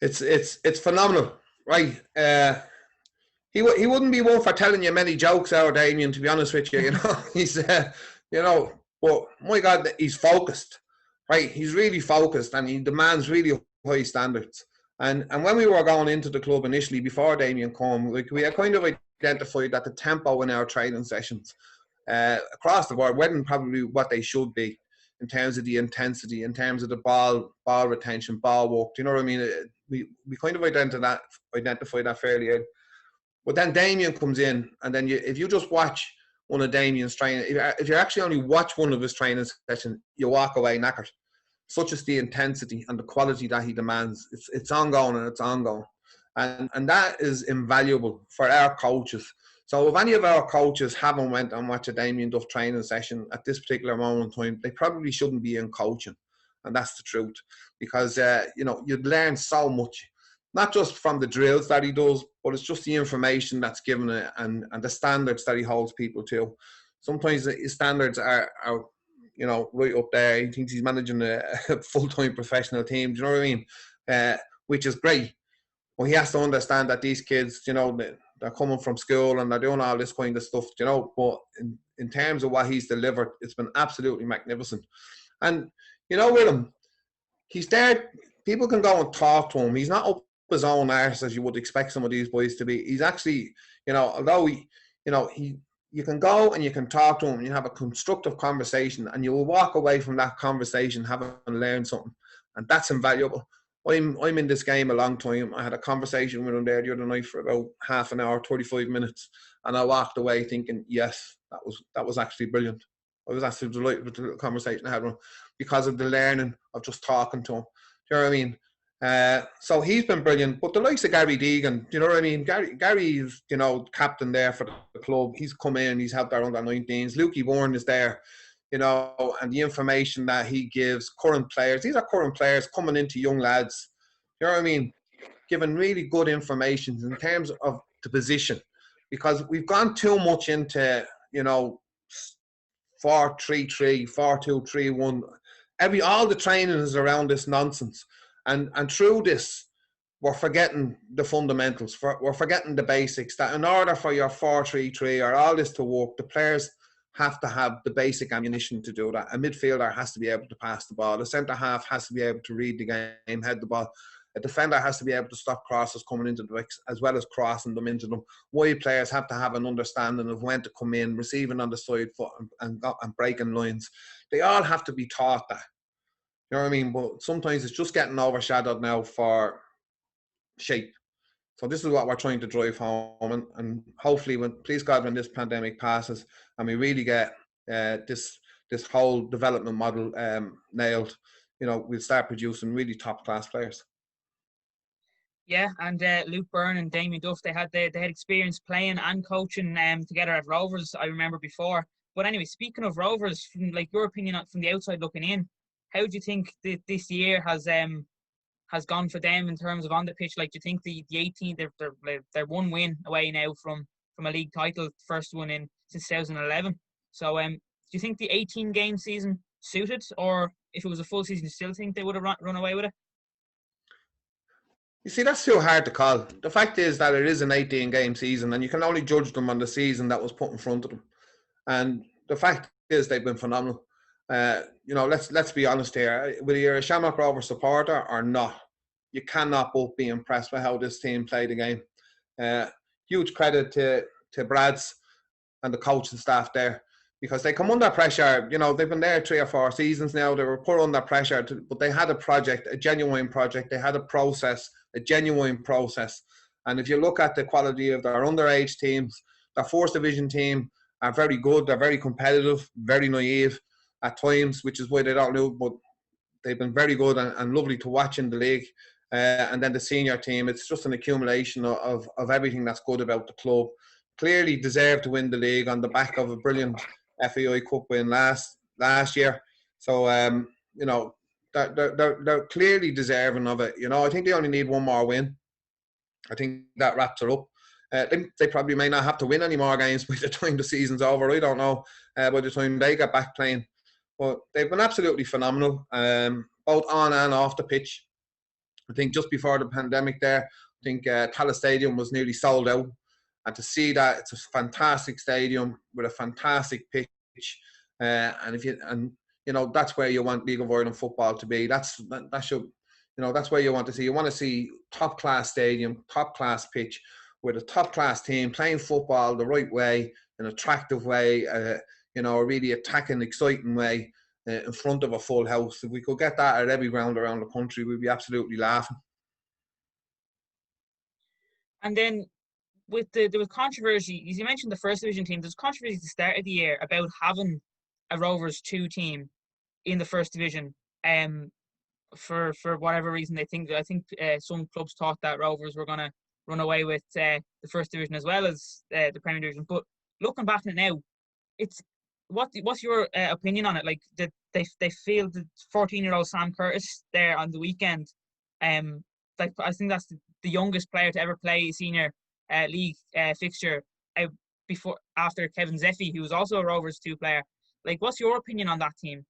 It's phenomenal, right? He wouldn't be one for telling you many jokes out, Damien, to be honest with you. You know, he's you know, but my God, he's focused, right? He's really focused and he demands really high standards. And when we were going into the club initially, before Damien came, like, we had kind of identified that the tempo in our training sessions across the board wasn't probably what they should be in terms of the intensity, in terms of the ball retention, ball work. Do you know what I mean? We kind of identified that fairly early. But then Damien comes in, and then if you just watch one of Damien's training, if you actually only watch one of his training sessions, you walk away knackered. Such as the intensity and the quality that he demands. It's ongoing and it's ongoing. And that is invaluable for our coaches. So if any of our coaches haven't went and watched a Damien Duff training session at this particular moment in time, they probably shouldn't be in coaching. And that's the truth. Because, you know, you'd learn so much. Not just from the drills that he does, but it's just the information that's given it and the standards that he holds people to. Sometimes his standards are you know, right up there. He thinks he's managing a full-time professional team. Do you know what I mean? Which is great. But he has to understand that these kids, you know, they're coming from school and they're doing all this kind of stuff, you know. But in terms of what he's delivered, it's been absolutely magnificent. And, you know, with him, he's there. People can go and talk to him. He's not up his own arse as you would expect some of these boys to be. He's actually, you know, although you can go and you can talk to him and you have a constructive conversation and you will walk away from that conversation having learned something. And that's invaluable. I'm in this game a long time. I had a conversation with him there the other night for about half an hour, 35 minutes. And I walked away thinking, yes, that was actually brilliant. I was actually delighted with the conversation I had with him because of the learning of just talking to him. Do you know what I mean? So he's been brilliant. But the likes of Gary Deegan, do you know what I mean? Gary's, you know, captain there for the club. He's come in, he's helped our under-19s. Lukey Bourne is there, you know, and the information that he gives current players. These are current players coming into young lads. You know what I mean? Giving really good information in terms of the position. Because we've gone too much into, you know, 4-3-3, 4-2-3-1. All the training is around this nonsense. And through this, we're forgetting the fundamentals. We're forgetting the basics, that in order for your 4-3-3 or all this to work, the players have to have the basic ammunition to do that. A midfielder has to be able to pass the ball. A centre-half has to be able to read the game, head the ball. A defender has to be able to stop crosses coming into the box as well as crossing them into them. Wide players have to have an understanding of when to come in, receiving on the side foot and breaking lines. They all have to be taught that. You know what I mean? But sometimes it's just getting overshadowed now for shape. So this is what we're trying to drive home, and hopefully, please God, when this pandemic passes and we really get this whole development model nailed, we'll start producing really top class players. Yeah, and Luke Byrne and Damien Duff, they had experience playing and coaching together at Rovers, I remember before. But anyway, speaking of Rovers, from your opinion from the outside looking in, how do you think this year has gone for them in terms of on the pitch? Do you think the 18, they're one win away now from a league title, first one since 2011. So do you think the 18-game season suited, or if it was a full season, you still think they would have run away with it? You see, that's too hard to call. The fact is that it is an 18-game season, and you can only judge them on the season that was put in front of them. And the fact is they've been phenomenal. Let's be honest here. Whether you're a Shamrock Rovers supporter or not, you cannot both be impressed with how this team played the game. Huge credit to Brad's and the coaching staff there, because they come under pressure. They've been there 3 or 4 seasons now. They were put under pressure, but they had a project, a genuine project. They had a process, a genuine process. And if you look at the quality of their underage teams, their First Division team are very good. They're very competitive, very naive at times, which is why they don't know, but they've been very good and lovely to watch in the league. And then the senior team, it's just an accumulation of everything that's good about the club. Clearly deserved to win the league on the back of a brilliant FAI Cup win last year. So, they're clearly deserving of it. I think they only need one more win. I think that wraps it up. They probably may not have to win any more games by the time the season's over. I don't know, by the time they get back playing. But they've been absolutely phenomenal, both on and off the pitch. I think just before the pandemic there, I think Tallaght Stadium was nearly sold out. And to see that, it's a fantastic stadium with a fantastic pitch. That's where you want League of Ireland football to be. That's where you want to see. You want to see top class stadium, top class pitch, with a top class team playing football the right way, an attractive way, a really attacking, exciting way in front of a full house. If we could get that at every ground around the country, we'd be absolutely laughing. And then there was controversy, as you mentioned, the First Division team. There's controversy at the start of the year about having a Rovers 2 team in the First Division. For whatever reason, I think some clubs thought that Rovers were going to run away with the First Division as well as the Premier Division. But looking back at it now, what's your opinion on it? They feel that 14-year-old Sam Curtis there on the weekend. I think that's the youngest player to ever play a senior league fixture after Kevin Zeffy, who was also a Rovers 2 player. What's your opinion on that team?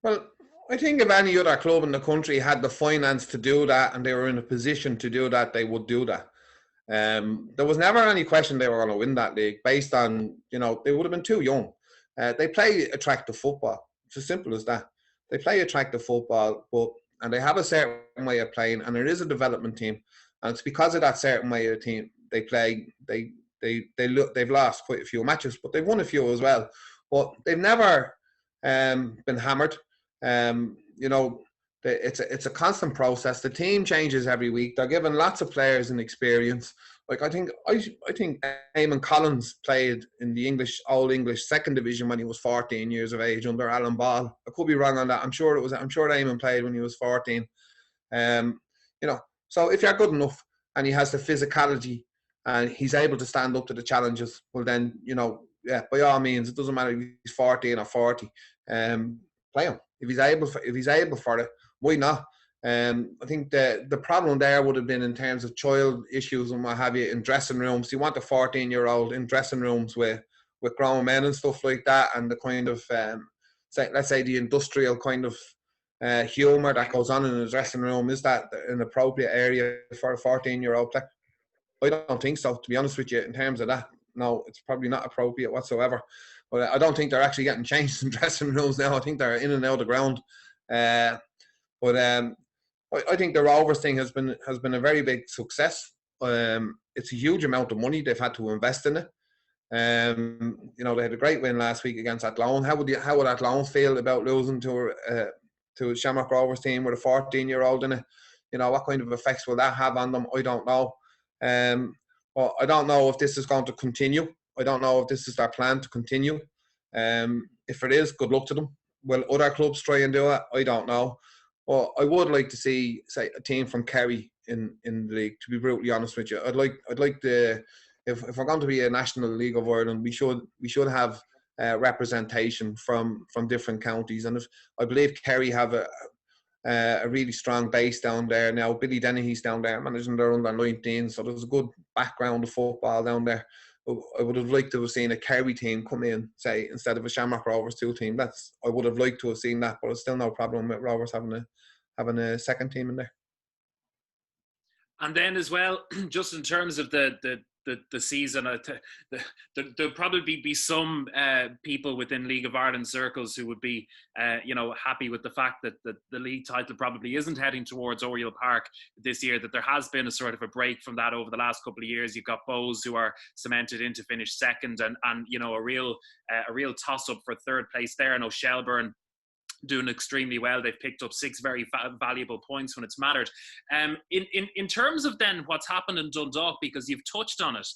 Well, I think if any other club in the country had the finance to do that and they were in a position to do that, they would do that. There was never any question they were going to win that league based on, they would have been too young. They play attractive football. It's as simple as that. They play attractive football, and they have a certain way of playing, and there is a development team. And it's because of that certain way of team they play. They've lost quite a few matches, but they've won a few as well. But they've never been hammered. It's a constant process. The team changes every week. They're given lots of players and experience. I think Eamon Collins played in the Old English Second Division when he was 14 years of age under Alan Ball. I could be wrong on that. I'm sure Eamon played when he was 14. So if you're good enough and he has the physicality and he's able to stand up to the challenges, well then, by all means, it doesn't matter if he's 14 or 40. Play him. If he's able for it, why not? I think the problem there would have been in terms of child issues and what have you in dressing rooms. You want a 14-year-old in dressing rooms with grown men and stuff like that, and the kind of let's say the industrial kind of humour that goes on in the dressing room, is that an appropriate area for a 14-year-old player? I don't think so, to be honest with you, in terms of that. No, it's probably not appropriate whatsoever. But I don't think they're actually getting changed in dressing rooms now. I think they're in and out of the ground. I think the Rovers thing has been a very big success. It's a huge amount of money they've had to invest in it. They had a great win last week against Athlone. How would Athlone feel about losing to a Shamrock Rovers team with a 14-year-old in it? What kind of effects will that have on them? I don't know. But I don't know if this is going to continue. I don't know if this is their plan to continue. If it is, good luck to them. Will other clubs try and do it? I don't know. But I would like to see, say, a team from Kerry in the league, to be brutally honest with you. I'd like if we're going to be a National League of Ireland, we should have representation from different counties. And I believe Kerry have a really strong base down there now. Billy Dennehy's down there managing their under-19, so there's a good background of football down there. I would have liked to have seen a Kerry team come in, say, instead of a Shamrock Rovers 2 team. I would have liked to have seen that, but it's still no problem with Rovers having a second team in there. And then as well, just in terms of the season, there'll probably be some people within League of Ireland circles who would be, happy with the fact that the league title probably isn't heading towards Oriel Park this year, that there has been a sort of a break from that over the last couple of years. You've got Bows who are cemented in to finish second and a real toss-up for third place there. I know Shelbourne doing extremely well. They've picked up 6 very valuable points when it's mattered. In terms of then what's happened in Dundalk, because you've touched on it,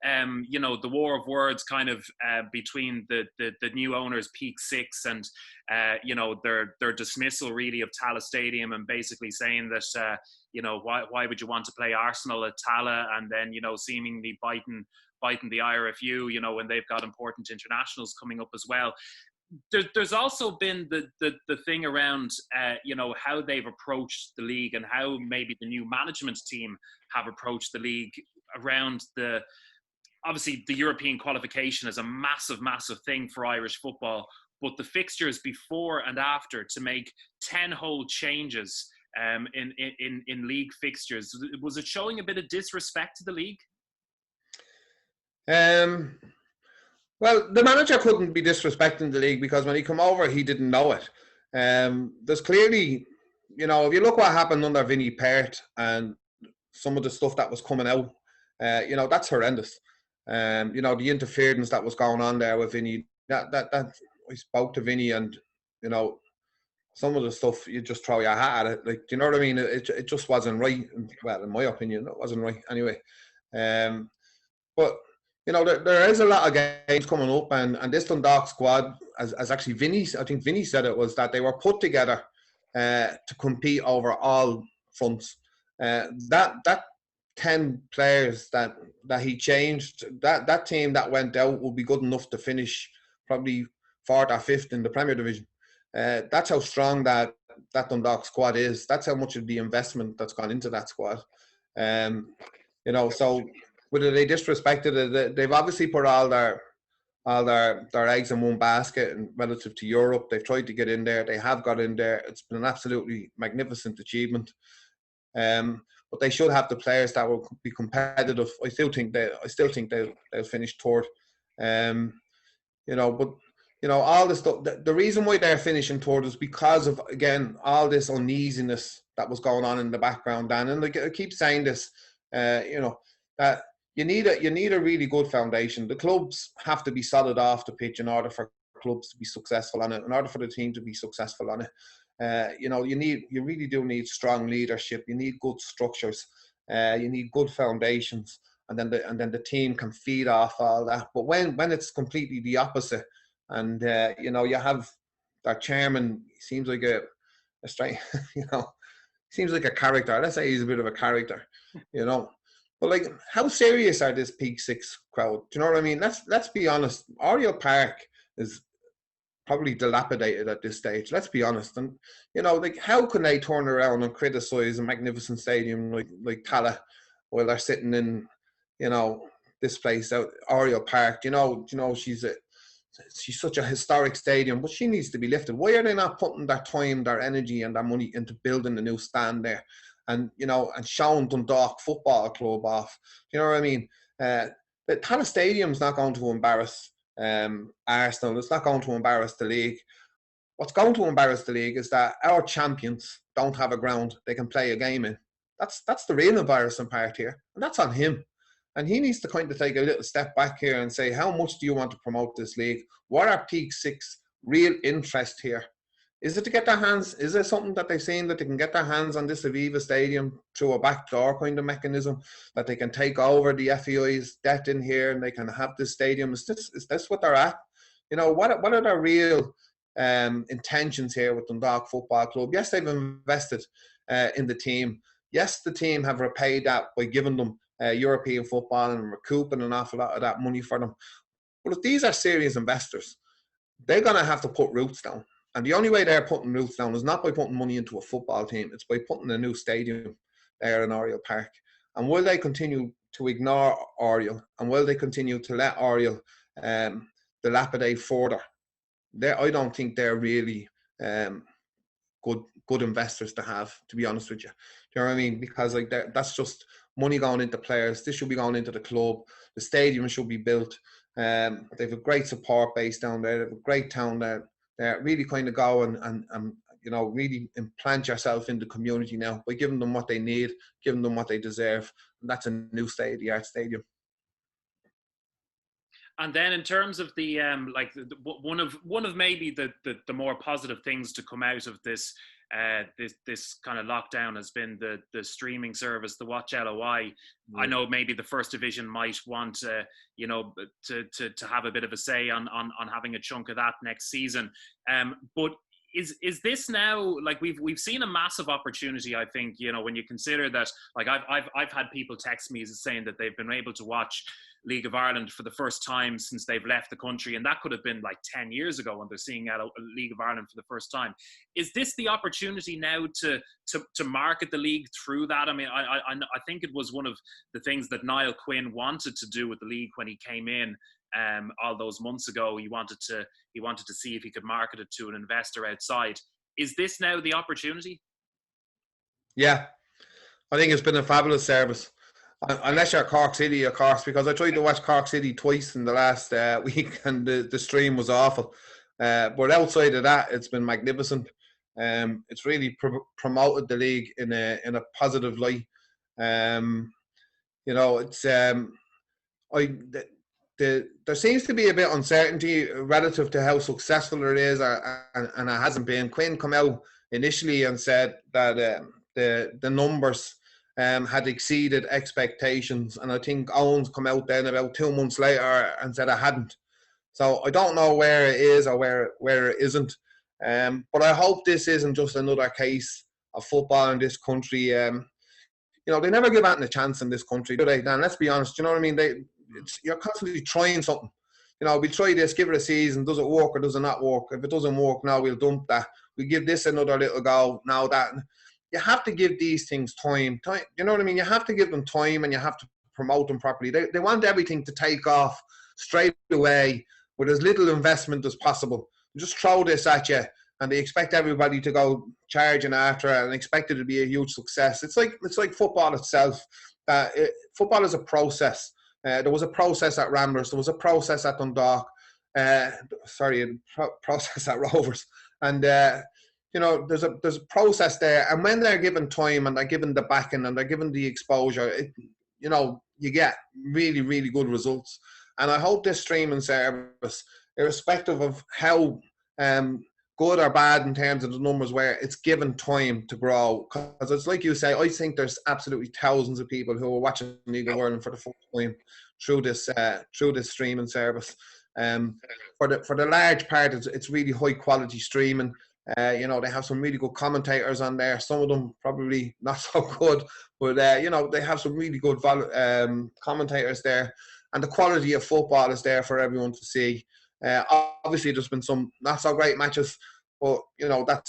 the war of words kind of between the new owners, Peak Six, and their dismissal really of Tala Stadium, and basically saying that why would you want to play Arsenal at Tala, and then seemingly biting the IRFU when they've got important internationals coming up as well. There's also been the thing around how they've approached the league, and how maybe the new management team have approached the league around obviously the European qualification is a massive thing for Irish football, but the fixtures before and after to make 10 whole changes in league fixtures, was it showing a bit of disrespect to the league? Well, the manager couldn't be disrespecting the league, because when he come over, he didn't know it. There's clearly, if you look what happened under Vinnie Perth and some of the stuff that was coming out, that's horrendous. The interference that was going on there with Vinnie, that I spoke to Vinnie, and some of the stuff you just throw your hat at it. Like, do you know what I mean? It just wasn't right. Well, in my opinion, it wasn't right anyway. But there is a lot of games coming up, and this Dundalk squad, as actually I think Vinnie said it, was that they were put together to compete over all fronts. That 10 players that he changed, that team that went out will be good enough to finish probably 4th or 5th in the Premier Division. That's how strong that Dundalk squad is. That's how much of the investment that's gone into that squad. So whether they disrespected it, they've obviously put all their eggs in one basket, and relative to Europe, they've tried to get in there. They have got in there. It's been an absolutely magnificent achievement. But they should have the players that will be competitive. I still think they'll finish 3rd. All this stuff. The reason why they're finishing 3rd is because of, again, all this uneasiness that was going on in the background, Dan. And I keep saying this, that you need a really good foundation. The clubs have to be solid off the pitch in order for clubs to be successful on it, in order for the team to be successful on it. You really do need strong leadership. You need good structures. You need good foundations, and then the team can feed off all that. But when it's completely the opposite, and you have that chairman, seems like a strange, seems like a character. Let's say he's a bit of a character, But like, how serious are this Peak Six crowd? Do you know what I mean? Let's be honest. Oriel Park is probably dilapidated at this stage. Let's be honest. And how can they turn around and criticise a magnificent stadium like Tala while they're sitting in this place out Oriel Park? She's she's such a historic stadium, but she needs to be lifted. Why are they not putting their time, their energy, and their money into building a new stand there, and and showing Dundalk Football Club off? You know what I mean? The Tala Stadium's not going to embarrass Arsenal. It's not going to embarrass the league. What's going to embarrass the league is that our champions don't have a ground they can play a game in. That's the real embarrassing part here, and that's on him. And he needs to kind of take a little step back here and say, how much do you want to promote this league? What are Peak Six real interest here? Is it to get their hands, is there something that they've seen that they can get their hands on this Aviva Stadium through a backdoor kind of mechanism, that they can take over the FEI's debt in here and they can have this stadium? Is this what they're at? What are their real intentions here with Dundalk Football Club? Yes, they've invested in the team. Yes, the team have repaid that by giving them European football and recouping an awful lot of that money for them. But if these are serious investors, they're going to have to put roots down. And the only way they're putting roots down is not by putting money into a football team. It's by putting a new stadium there in Oriel Park. And will they continue to ignore Oriel? And will they continue to let Oriel dilapidate further? I don't think they're really good investors to have, to be honest with you. Do you know what I mean? Because that's just money going into players. This should be going into the club. The stadium should be built. They have a great support base down there. They have a great town there. Really kind of go and really implant yourself in the community now by giving them what they need, giving them what they deserve. And that's a new state-of-the-art stadium. And then in terms of the one of maybe the more positive things to come out of this kind of lockdown has been the streaming service, the Watch LOI. I know maybe the First Division might want to have a bit of a say on having a chunk of that next season. But is this now, like, we've seen a massive opportunity, I think, when you consider that, like, I've had people text me saying that they've been able to watch League of Ireland for the first time since they've left the country, and that could have been like 10 years ago when they're seeing a League of Ireland for the first time. Is this the opportunity now to market the league through that? I mean, I think it was one of the things that Niall Quinn wanted to do with the league when he came in all those months ago. He wanted to see if he could market it to an investor outside. Is this now the opportunity? Yeah, I think it's been a fabulous service. Unless you're Cork City, of course, because I tried to watch Cork City twice in the last week and the stream was awful. But outside of that, it's been magnificent. It's really promoted the league in a positive light. It's there seems to be a bit of uncertainty relative to how successful it is, and it hasn't been. Quinn come out initially and said that the numbers had exceeded expectations, and I think Owens come out then about 2 months later and said I hadn't. So I don't know where it is or where it isn't. But I hope this isn't just another case of football in this country. They never give out a chance in this country, do they, Dan? Let's be honest. You know what I mean? You're constantly trying something. We'll try this, give it a season. Does it work or does it not work? If it doesn't work, now we'll dump that. We give this another little go. Now that. You have to give these things time. You know what I mean? You have to give them time and you have to promote them properly. They want everything to take off straight away with as little investment as possible. Just throw this at you and they expect everybody to go charging after it and expect it to be a huge success. It's like football itself. Football is a process. There was a process at Ramblers. There was a process at Dundalk. Process at Rovers. And there's a process there, and when they're given time and they're given the backing and they're given the exposure, you get really, really good results. And I hope this streaming service, irrespective of how good or bad in terms of the numbers, where it's given time to grow, because it's like you say, I think there's absolutely thousands of people who are watching League of Ireland for the first time through this streaming service. For the large part, it's really high quality streaming. They have some really good commentators on there. Some of them probably not so good, but they have some really good commentators there, and the quality of football is there for everyone to see. Obviously, there's been some not so great matches, but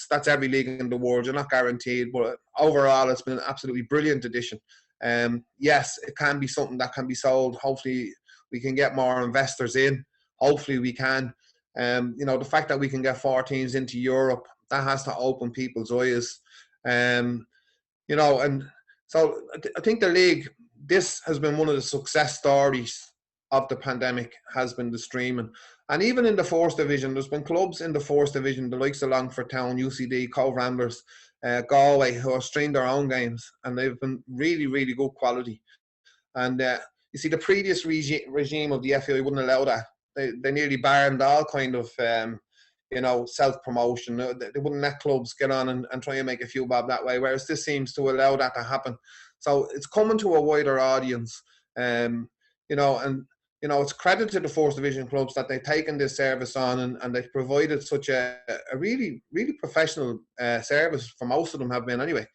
that's every league in the world. You're not guaranteed, but overall, it's been an absolutely brilliant addition. Yes, it can be something that can be sold. Hopefully, we can get more investors in. Hopefully, we can. The fact that we can get 4 teams into Europe, that has to open people's eyes. And so I think the league, this has been one of the success stories of the pandemic, has been the streaming. And even in the Fourth Division, there's been clubs in the Fourth Division, the likes of Longford Town, UCD, Cove Ramblers, Galway, who have streamed their own games, and they've been really, really good quality. And you see, the previous regime of the FAI wouldn't allow that. They nearly banned all kind of, self-promotion. They wouldn't let clubs get on and try and make a few bob that way, whereas this seems to allow that to happen. So it's coming to a wider audience. It's credit to the Fourth Division clubs that they've taken this service on and they've provided such a really, really professional service, for most of them have been anyway.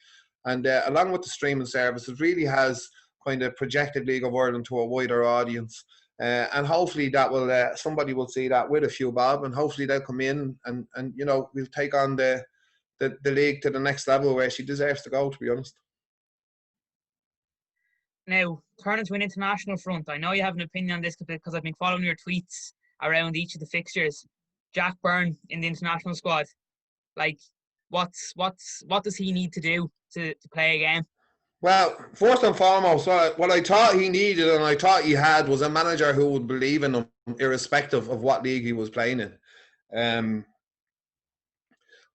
And along with the streaming service, it really has kind of projected League of Ireland to a wider audience. And hopefully that will somebody will see that with a few bob, and hopefully they'll come in and we'll take on the league to the next level where she deserves to go, to be honest. Now, turning to an international front, I know you have an opinion on this because I've been following your tweets around each of the fixtures. Jack Byrne in the international squad, like, what does he need to do to play again? Well, first and foremost, what I thought he needed and I thought he had was a manager who would believe in him, irrespective of what league he was playing in.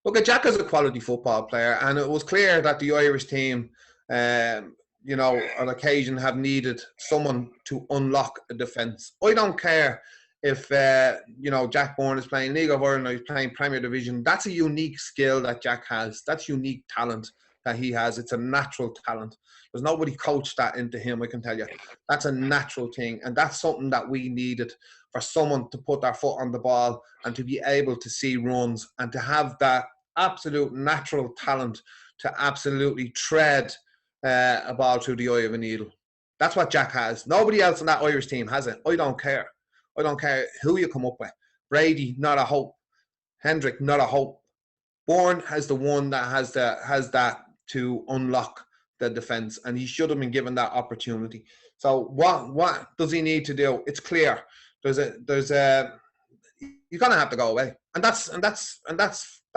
Look, Jack is a quality football player, and it was clear that the Irish team, on occasion have needed someone to unlock a defence. I don't care if, Jack Byrne is playing League of Ireland or he's playing Premier Division. That's a unique skill that Jack has. That's unique talent that he has. It's a natural talent. There's nobody coached that into him, I can tell you. That's a natural thing, and that's something that we needed, for someone to put their foot on the ball and to be able to see runs and to have that absolute natural talent to absolutely tread a ball through the eye of a needle. That's what Jack has. Nobody else in that Irish team has it. I don't care. I don't care who you come up with. Brady, not a hope. Hendrick, not a hope. Byrne has the one that has that to unlock the defence, and he should have been given that opportunity. So what does he need to do? It's clear. He's gonna have to go away, and that's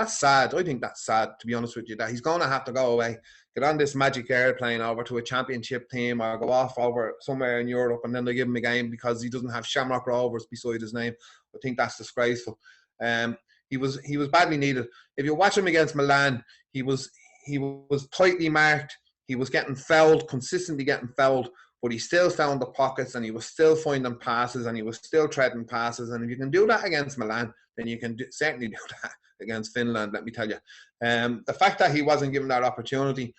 sad. I think that's sad, to be honest with you, that he's gonna have to go away, get on this magic airplane over to a championship team, or go off over somewhere in Europe, and then they give him a game because he doesn't have Shamrock Rovers beside his name. I think that's disgraceful. He was badly needed. If you watch him against Milan, he was tightly marked. He was getting fouled, consistently getting fouled, but he still found the pockets, and he was still finding passes, and he was still treading passes. And if you can do that against Milan, then you can certainly do that against Finland, let me tell you. The fact that he wasn't given that opportunity,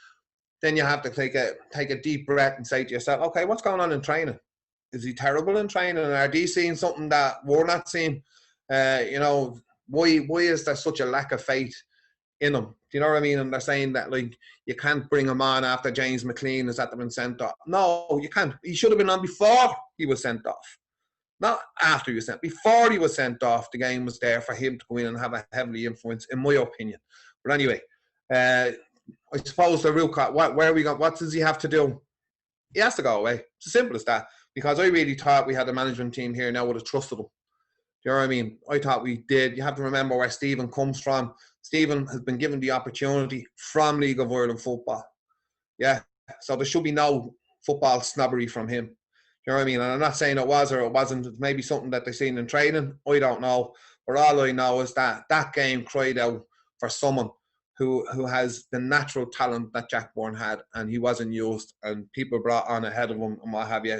then you have to take a deep breath and say to yourself, okay, what's going on in training? Is he terrible in training? Are they seeing something that we're not seeing? Why is there such a lack of faith in him? Do you know what I mean? And they're saying that, like, you can't bring him on after James McLean has been sent off. No, you can't. He should have been on before he was sent off. Not after he was sent. Before he was sent off, the game was there for him to go in and have a heavily influence, in my opinion. But anyway, I suppose the root cause, what does he have to do? He has to go away. It's as simple as that. Because I really thought we had a management team here now would have trusted him. Do you know what I mean? I thought we did. You have to remember where Stephen comes from. Stephen has been given the opportunity from League of Ireland football. Yeah. So there should be no football snobbery from him. Do you know what I mean? And I'm not saying it was or it wasn't. It's maybe something that they've seen in training. I don't know. But all I know is that that game cried out for someone who has the natural talent that Jack Byrne had, and he wasn't used, and people brought on ahead of him and what have you.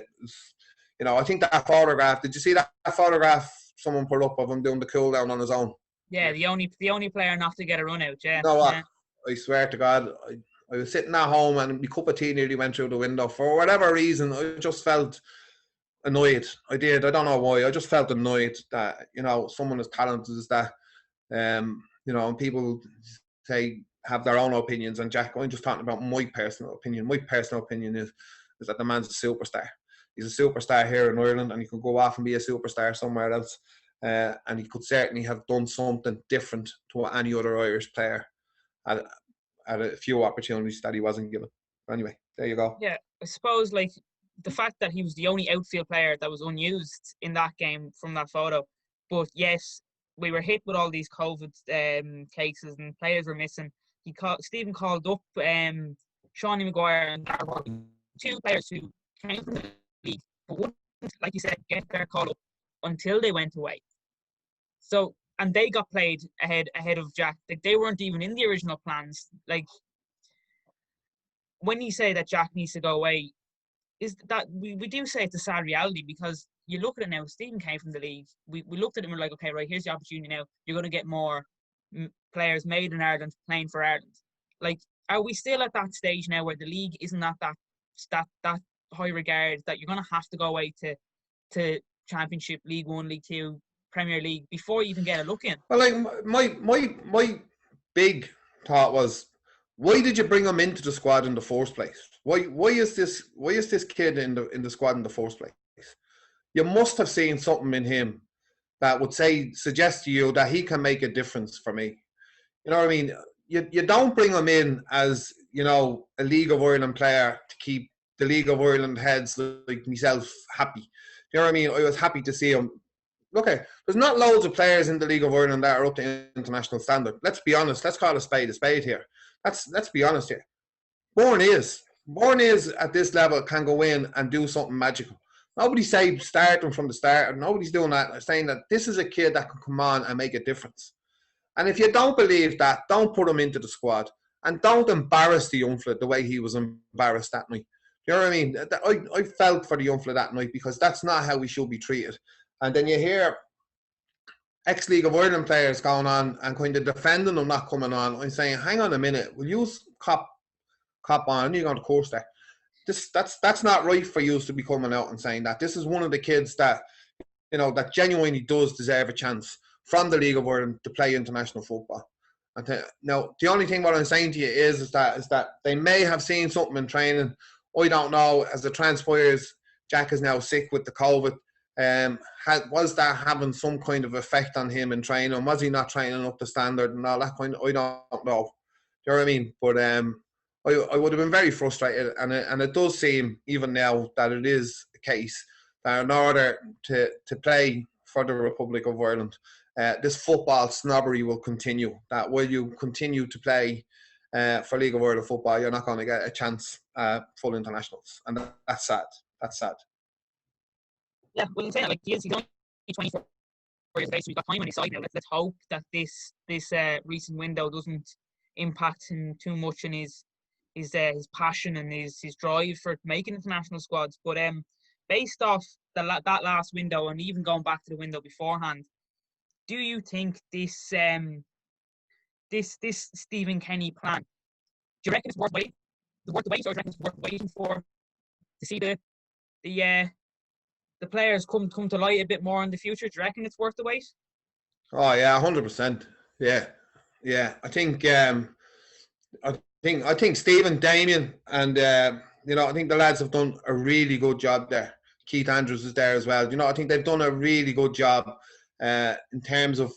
I think that photograph, did you see that photograph someone put up of him doing the cool down on his own? Yeah, the only player not to get a run out, yeah. You know what? Yeah. I swear to God, I was sitting at home and my cup of tea nearly went through the window. For whatever reason, I just felt annoyed. I did. I don't know why. I just felt annoyed that, someone as talented as that, and people say have their own opinions. And Jack, I'm just talking about my personal opinion. My personal opinion is that the man's a superstar. He's a superstar here in Ireland, and he could go off and be a superstar somewhere else. And he could certainly have done something different to what any other Irish player had a few opportunities that he wasn't given. Anyway, there you go. Yeah, I suppose, like, the fact that he was the only outfield player that was unused in that game from that photo. But yes, we were hit with all these COVID cases and players were missing, Stephen called up Shawnee Maguire and Darrell Horgan, two players who came from the league, but wouldn't, like you said, get their call up until they went away. So, and they got played ahead of Jack. Like, they weren't even in the original plans. Like, when you say that Jack needs to go away, is that we do say it's a sad reality, because you look at it now. Stephen came from the league. We looked at him and we're like, okay, right, here's the opportunity now. You're going to get more players made in Ireland playing for Ireland. Like, are we still at that stage now where the league isn't at that high regard that you're going to have to go away to Championship, League One, League Two, Premier League before you even get a look in? Well, like my big thought was, why did you bring him into the squad in the first place? Why is this kid in the squad in the first place? You must have seen something in him that would suggest to you that he can make a difference for me. You know what I mean? You don't bring him in as, you know, a League of Ireland player to keep the League of Ireland heads like myself happy. You know what I mean? I was happy to see him. Okay, there's not loads of players in the League of Ireland that are up to international standard. Let's be honest. Let's call a spade here. Let's be honest here. Bourne is at this level, can go in and do something magical. Nobody's saying start him from the start. Nobody's doing that. They're saying that this is a kid that can come on and make a difference. And if you don't believe that, don't put him into the squad. And don't embarrass the young fella the way he was embarrassed that night. You know what I mean? I felt for the young fella that night, because that's not how we should be treated. And then you hear ex-League of Ireland players going on and kind of defending them not coming on. I'm saying, hang on a minute, will you cop on? You're going to course there. That's not right for you to be coming out and saying that. This is one of the kids that, you know, that genuinely does deserve a chance from the League of Ireland to play international football. And now, the only thing what I'm saying to you is that they may have seen something in training. I don't know. As it transpires, Jack is now sick with the COVID. Was that having some kind of effect on him in training? Was he not training up to standard and all that kind of? I don't know. Do you know what I mean? But I would have been very frustrated, and it does seem even now that it is the case that in order to play for the Republic of Ireland, this football snobbery will continue. That while you continue to play for League of Ireland football, you're not going to get a chance at full internationals, and that's sad. That's sad. Yeah, well, you say that, like, he's only 24 years of age, so he's got time on his side now. Let's hope that this recent window doesn't impact him too much in his passion and his drive for making international squads. But based off that last window, and even going back to the window beforehand, do you think this Stephen Kenny plan, do you reckon it's worth waiting? Or do you reckon it's worth waiting for to see the players come to light a bit more in the future? Do you reckon it's worth the wait? Oh yeah, 100%. Yeah. I think Stephen, Damien, and I think the lads have done a really good job there. Keith Andrews is there as well. You know, I think they've done a really good job in terms of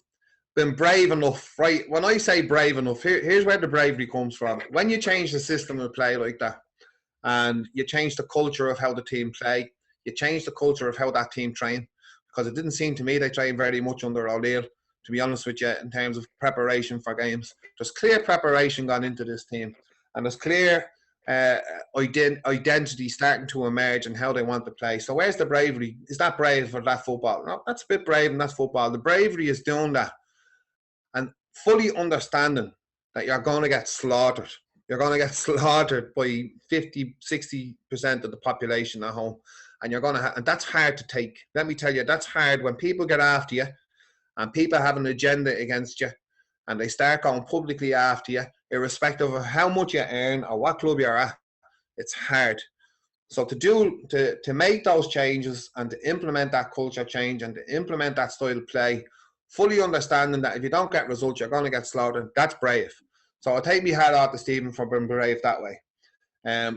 being brave enough. Right? When I say brave enough, here's where the bravery comes from. When you change the system of play like that, and you change the culture of how the team play, you change the culture of how that team train, because it didn't seem to me they trained very much under O'Neill, to be honest with you, in terms of preparation for games. There's clear preparation gone into this team, and there's clear identity starting to emerge in how they want to play. So where's the bravery? Is that brave for that football? No, that's a bit brave, and that's football. The bravery is doing that and fully understanding that you're going to get slaughtered. You're going to get slaughtered by 50, 60% of the population at home. And you're going to and that's hard to take. Let me tell you, that's hard when people get after you and people have an agenda against you and they start going publicly after you, irrespective of how much you earn or what club you're at. It's hard. So to make those changes and to implement that culture change and to implement that style of play, fully understanding that if you don't get results, you're going to get slaughtered, that's brave. So I take my hat off to Stephen for being brave that way. Are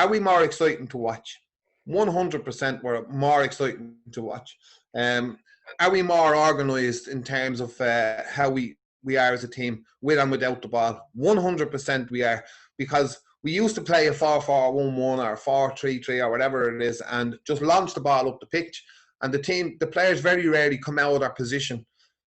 we more exciting to watch? 100% we're more exciting to watch. Are we more organised in terms of how we are as a team, with and without the ball? 100% we are, because we used to play a 4-4-1-1 or 4-3-3 or whatever it is, and just launch the ball up the pitch. And the players very rarely come out of their position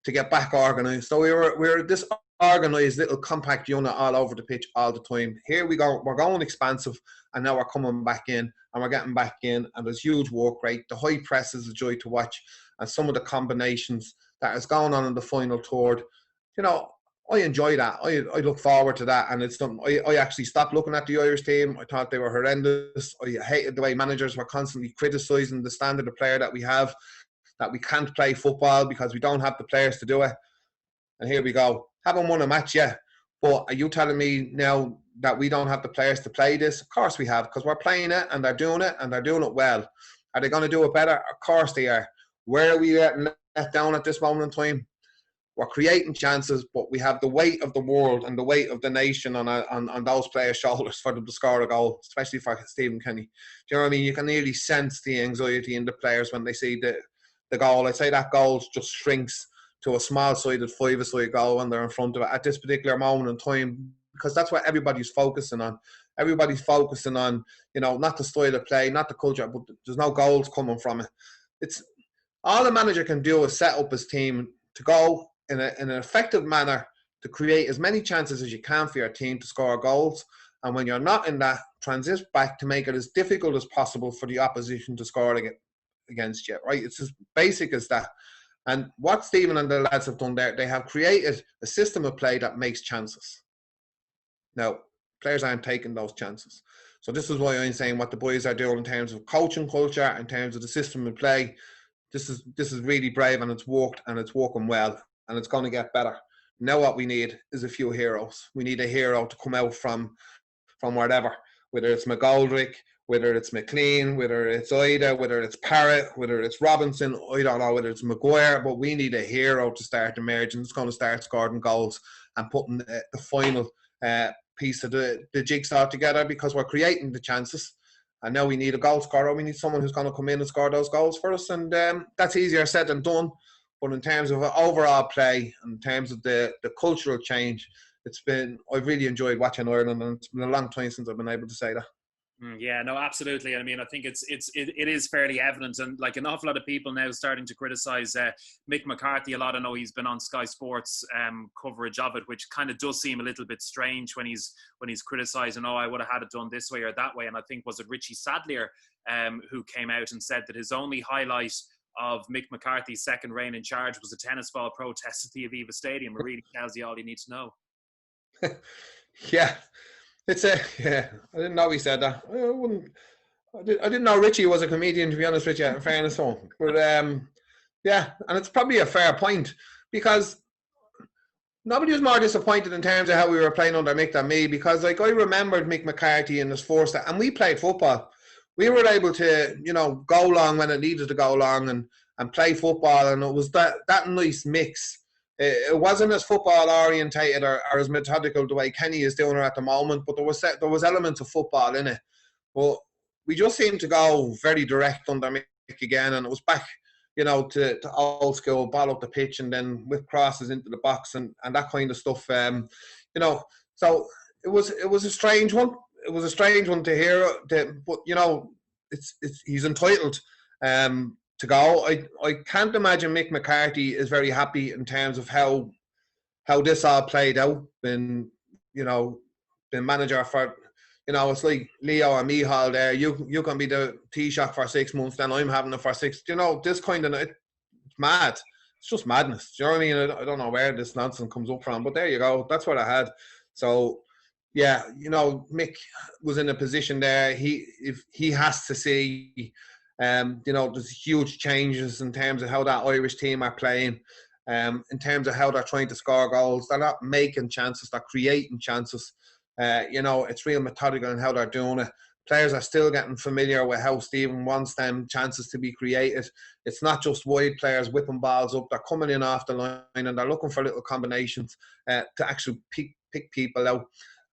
to get back organised. So we were this organised little compact unit all over the pitch all the time. Here we go, we're going expansive, and now we're coming back in, and we're getting back in, and there's huge work rate. The high press is a joy to watch, and some of the combinations that is going on in the final third, you know, I enjoy that. I look forward to that, and it's something I actually stopped looking at the Irish team. I thought they were horrendous. I hated the way managers were constantly criticising the standard of player that we have, that we can't play football because we don't have the players to do it. And here we go. Haven't won a match yet, but are you telling me now that we don't have the players to play this? Of course we have, because we're playing it, and they're doing it, and they're doing it well. Are they going to do it better? Of course they are. Where are we getting let down at this moment in time? We're creating chances, but we have the weight of the world and the weight of the nation on those players' shoulders for them to score a goal, especially for Stephen Kenny. Do you know what I mean? You can nearly sense the anxiety in the players when they see the goal. I'd say that goal just shrinks to a small-sided, five-a-side goal when they're in front of it at this particular moment in time, because that's what everybody's focusing on. Everybody's focusing on, you know, not the style of play, not the culture, but there's no goals coming from it. It's all the manager can do is set up his team to go in an effective manner to create as many chances as you can for your team to score goals. And when you're not in that, transit back to make it as difficult as possible for the opposition to score against you, right? It's as basic as that. And what Stephen and the lads have done there, they have created a system of play that makes chances. Now, players aren't taking those chances. So this is why I'm saying what the boys are doing in terms of coaching culture, in terms of the system of play. This is really brave, and it's worked, and it's working well, and it's going to get better. Now what we need is a few heroes. We need a hero to come out from wherever, whether it's McGoldrick, whether it's McLean, whether it's Ida, whether it's Parrott, whether it's Robinson, I don't know, whether it's Maguire, but we need a hero to start emerging. It's going to start scoring goals and putting the final piece of the jigsaw together, because we're creating the chances. And now we need a goal scorer. We need someone who's going to come in and score those goals for us. And that's easier said than done. But in terms of overall play, in terms of the cultural change, I've really enjoyed watching Ireland, and it's been a long time since I've been able to say that. Yeah, no, absolutely. I mean, I think it is fairly evident, and like an awful lot of people now starting to criticise Mick McCarthy a lot. I know he's been on Sky Sports coverage of it, which kind of does seem a little bit strange when he's criticising, oh, I would have had it done this way or that way. And I think, was it Richie Sadlier who came out and said that his only highlight of Mick McCarthy's second reign in charge was a tennis ball protest at the Aviva Stadium. It really tells you all you need to know. Yeah. I didn't know he said that. I didn't know Richie was a comedian, to be honest with you, in fairness to him. But yeah, and it's probably a fair point, because nobody was more disappointed in terms of how we were playing under Mick than me, because like I remembered Mick McCarthy in his first, and we played football. We were able to, you know, go long when it needed to go long and play football, and it was that nice mix. It wasn't as football orientated or as methodical the way Kenny is doing it at the moment, but there was elements of football in it. But we just seemed to go very direct under Mick again, and it was back, you know, to old school, ball up the pitch and then with crosses into the box and that kind of stuff. You know, so it was a strange one. It was a strange one to hear, but you know, he's entitled to go. I can't imagine Mick McCarthy is very happy in terms of how this all played out. Been manager for, you know, it's like Leo and Mihal there. You can be the Taoiseach for 6 months, then I'm having it for 6. You know, this kind of, it's mad. It's just madness. Do you know what I mean? I don't know where this nonsense comes up from, but there you go. That's what I had. So yeah, you know, Mick was in a position there. If he has to see, you know, there's huge changes in terms of how that Irish team are playing, in terms of how they're trying to score goals. They're not making chances, they're creating chances. You know, it's real methodical in how they're doing it. Players are still getting familiar with how Stephen wants them chances to be created. It's not just wide players whipping balls up. They're coming in off the line and they're looking for little combinations to actually pick people out.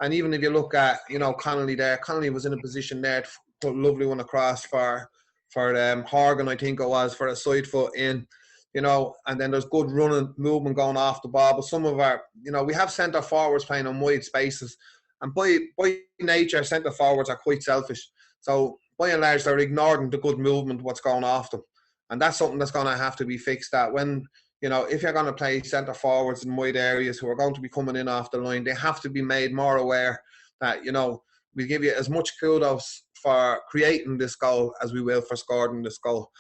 And even if you look at, you know, Connolly there, Connolly was in a position there to put a lovely one across for Horgan, I think it was, for a side foot in, you know, and then there's good running movement going off the ball. But some of our, you know, we have centre forwards playing on wide spaces, and by nature, centre forwards are quite selfish. So by and large, they're ignoring the good movement, what's going off them, and that's something that's going to have to be fixed. That when you know, if you're going to play centre forwards in wide areas who are going to be coming in off the line, they have to be made more aware that, you know, we give you as much kudos for creating this goal as we will for scoring this goal.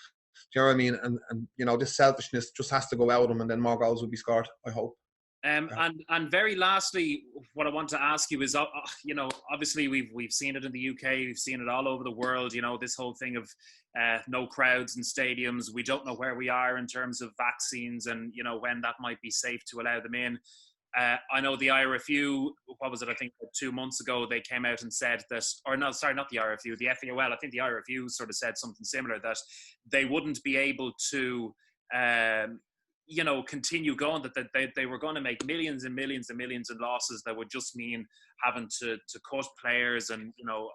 Do you know what I mean? And you know, this selfishness just has to go out of them, and then more goals will be scored, I hope. And very lastly, what I want to ask you is, you know, obviously we've seen it in the UK, we've seen it all over the world. You know, this whole thing of no crowds in stadiums. We don't know where we are in terms of vaccines, and you know when that might be safe to allow them in. I know the IRFU, what was it? I think 2 months ago they came out and said that, or no, sorry, not the IRFU, the FAOL. I think the IRFU sort of said something similar, that they wouldn't be able to. You know, continue going, that they were going to make millions and millions and millions in losses that would just mean having to cut players, and you know,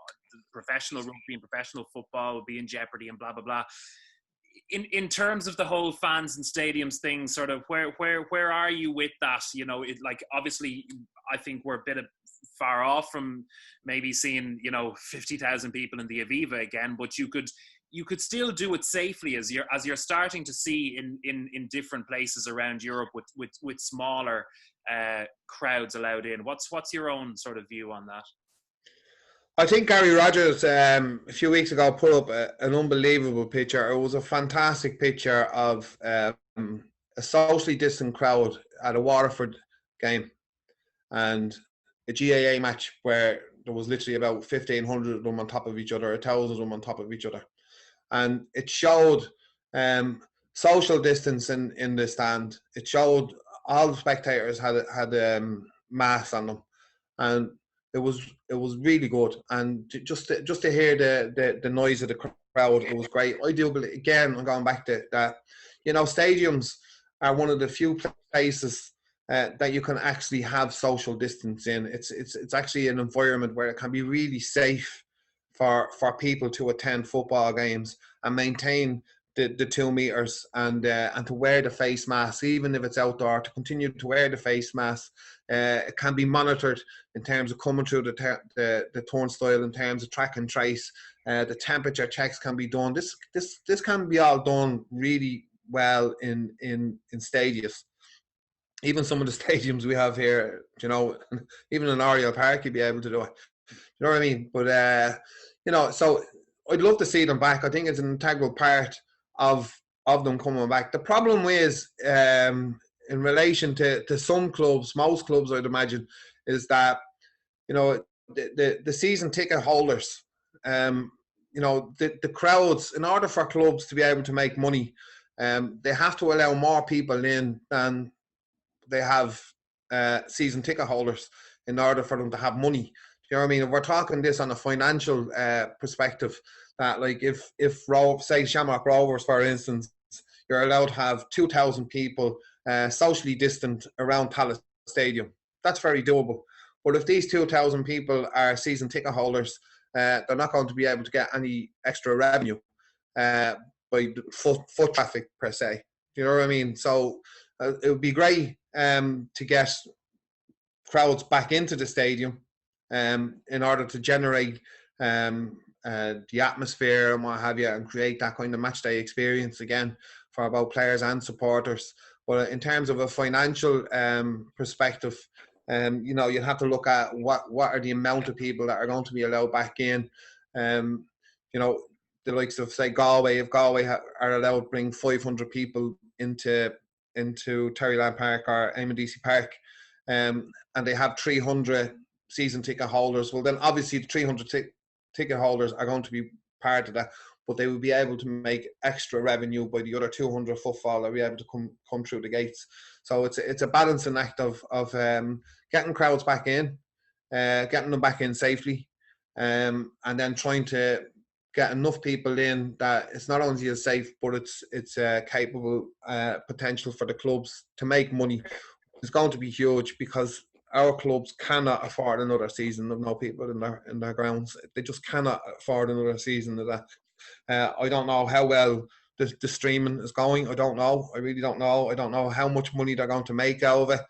professional rugby and professional football would be in jeopardy, and blah blah blah. In terms of the whole fans and stadiums thing, sort of where are you with that? You know, it, like, obviously I think we're a bit far off from maybe seeing, you know, 50,000 people in the Aviva again, but you could still do it safely, as you're starting to see in different places around Europe with smaller crowds allowed in. What's your own sort of view on that? I think Gary Rogers a few weeks ago put up an unbelievable picture. It was a fantastic picture of a socially distant crowd at a Waterford game and a GAA match where there was literally about 1,500 of them on top of each other, 1,000 of them on top of each other. And it showed social distance in the stand. It showed all the spectators had masks on them, and it was really good. And just to hear the noise of the crowd, it was great. I do believe, again, I'm going back to that, you know, stadiums are one of the few places that you can actually have social distance in. It's actually an environment where it can be really safe for people to attend football games and maintain the 2 meters and to wear the face mask, even if it's outdoor, to continue to wear the face mask. It can be monitored in terms of coming through the turnstile, in terms of track and trace. The temperature checks can be done. This can be all done really well in stadiums. Even some of the stadiums we have here, you know, even in Oriel Park, you'd be able to do it. You know what I mean? But you know, so I'd love to see them back. I think it's an integral part of them coming back. The problem is, in relation to some clubs, most clubs, I'd imagine, is that, you know, the season ticket holders, you know, the crowds, in order for clubs to be able to make money, they have to allow more people in than they have season ticket holders in order for them to have money. You know what I mean? If we're talking this on a financial perspective, that like if say Shamrock Rovers, for instance, you're allowed to have 2,000 people socially distant around Palace Stadium, that's very doable. But if these 2,000 people are season ticket holders, they're not going to be able to get any extra revenue by foot traffic per se. You know what I mean? So it would be great to get crowds back into the stadium in order to generate the atmosphere and what have you, and create that kind of match day experience again for both players and supporters. But in terms of a financial perspective, you know, you'd have to look at what are the amount of people that are going to be allowed back in. You know, the likes of, say, Galway, if Galway are allowed to bring 500 people into Terryland Park or Eamon Park, and they have 300 season ticket holders, well then obviously the 300 ticket holders are going to be part of that, but they will be able to make extra revenue by the other 200 footfall that will be able to come through the gates. So it's a balancing act of getting crowds back in, getting them back in safely, and then trying to get enough people in that it's not only as safe, but it's capable potential for the clubs to make money. It's going to be huge because our clubs cannot afford another season of no people in their grounds. They just cannot afford another season of that. I don't know how well the streaming is going. I don't know. I really don't know. I don't know how much money they're going to make out of it.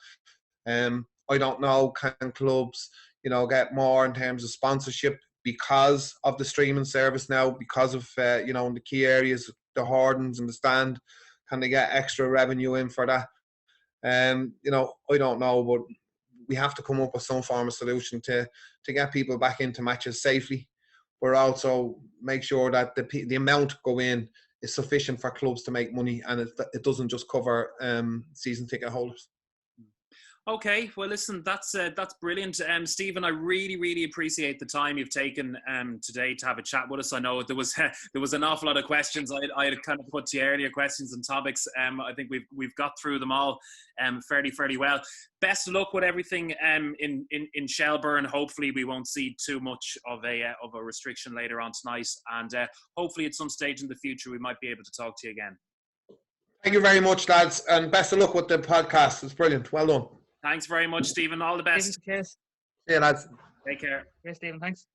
I don't know, can clubs, you know, get more in terms of sponsorship because of the streaming service now, because of, you know, in the key areas, the hoardings and the stand, Can they get extra revenue in for that? You know, I don't know, but we have to come up with some form of solution to get people back into matches safely, but also make sure that the amount go in is sufficient for clubs to make money, and it doesn't just cover season ticket holders. Okay, well, listen, that's brilliant, Stephen. I really appreciate the time you've taken today to have a chat with us. I know there was an awful lot of questions I had kind of put to you earlier, questions and topics. I think we've got through them all fairly well. Best of luck with everything in Shelbourne. Hopefully, we won't see too much of a restriction later on tonight, and hopefully, at some stage in the future, we might be able to talk to you again. Thank you very much, lads, and best of luck with the podcast. It's brilliant. Well done. Thanks very much, Stephen. All the best. Cheers. See you, lads. Take care. Yes, Stephen. Thanks.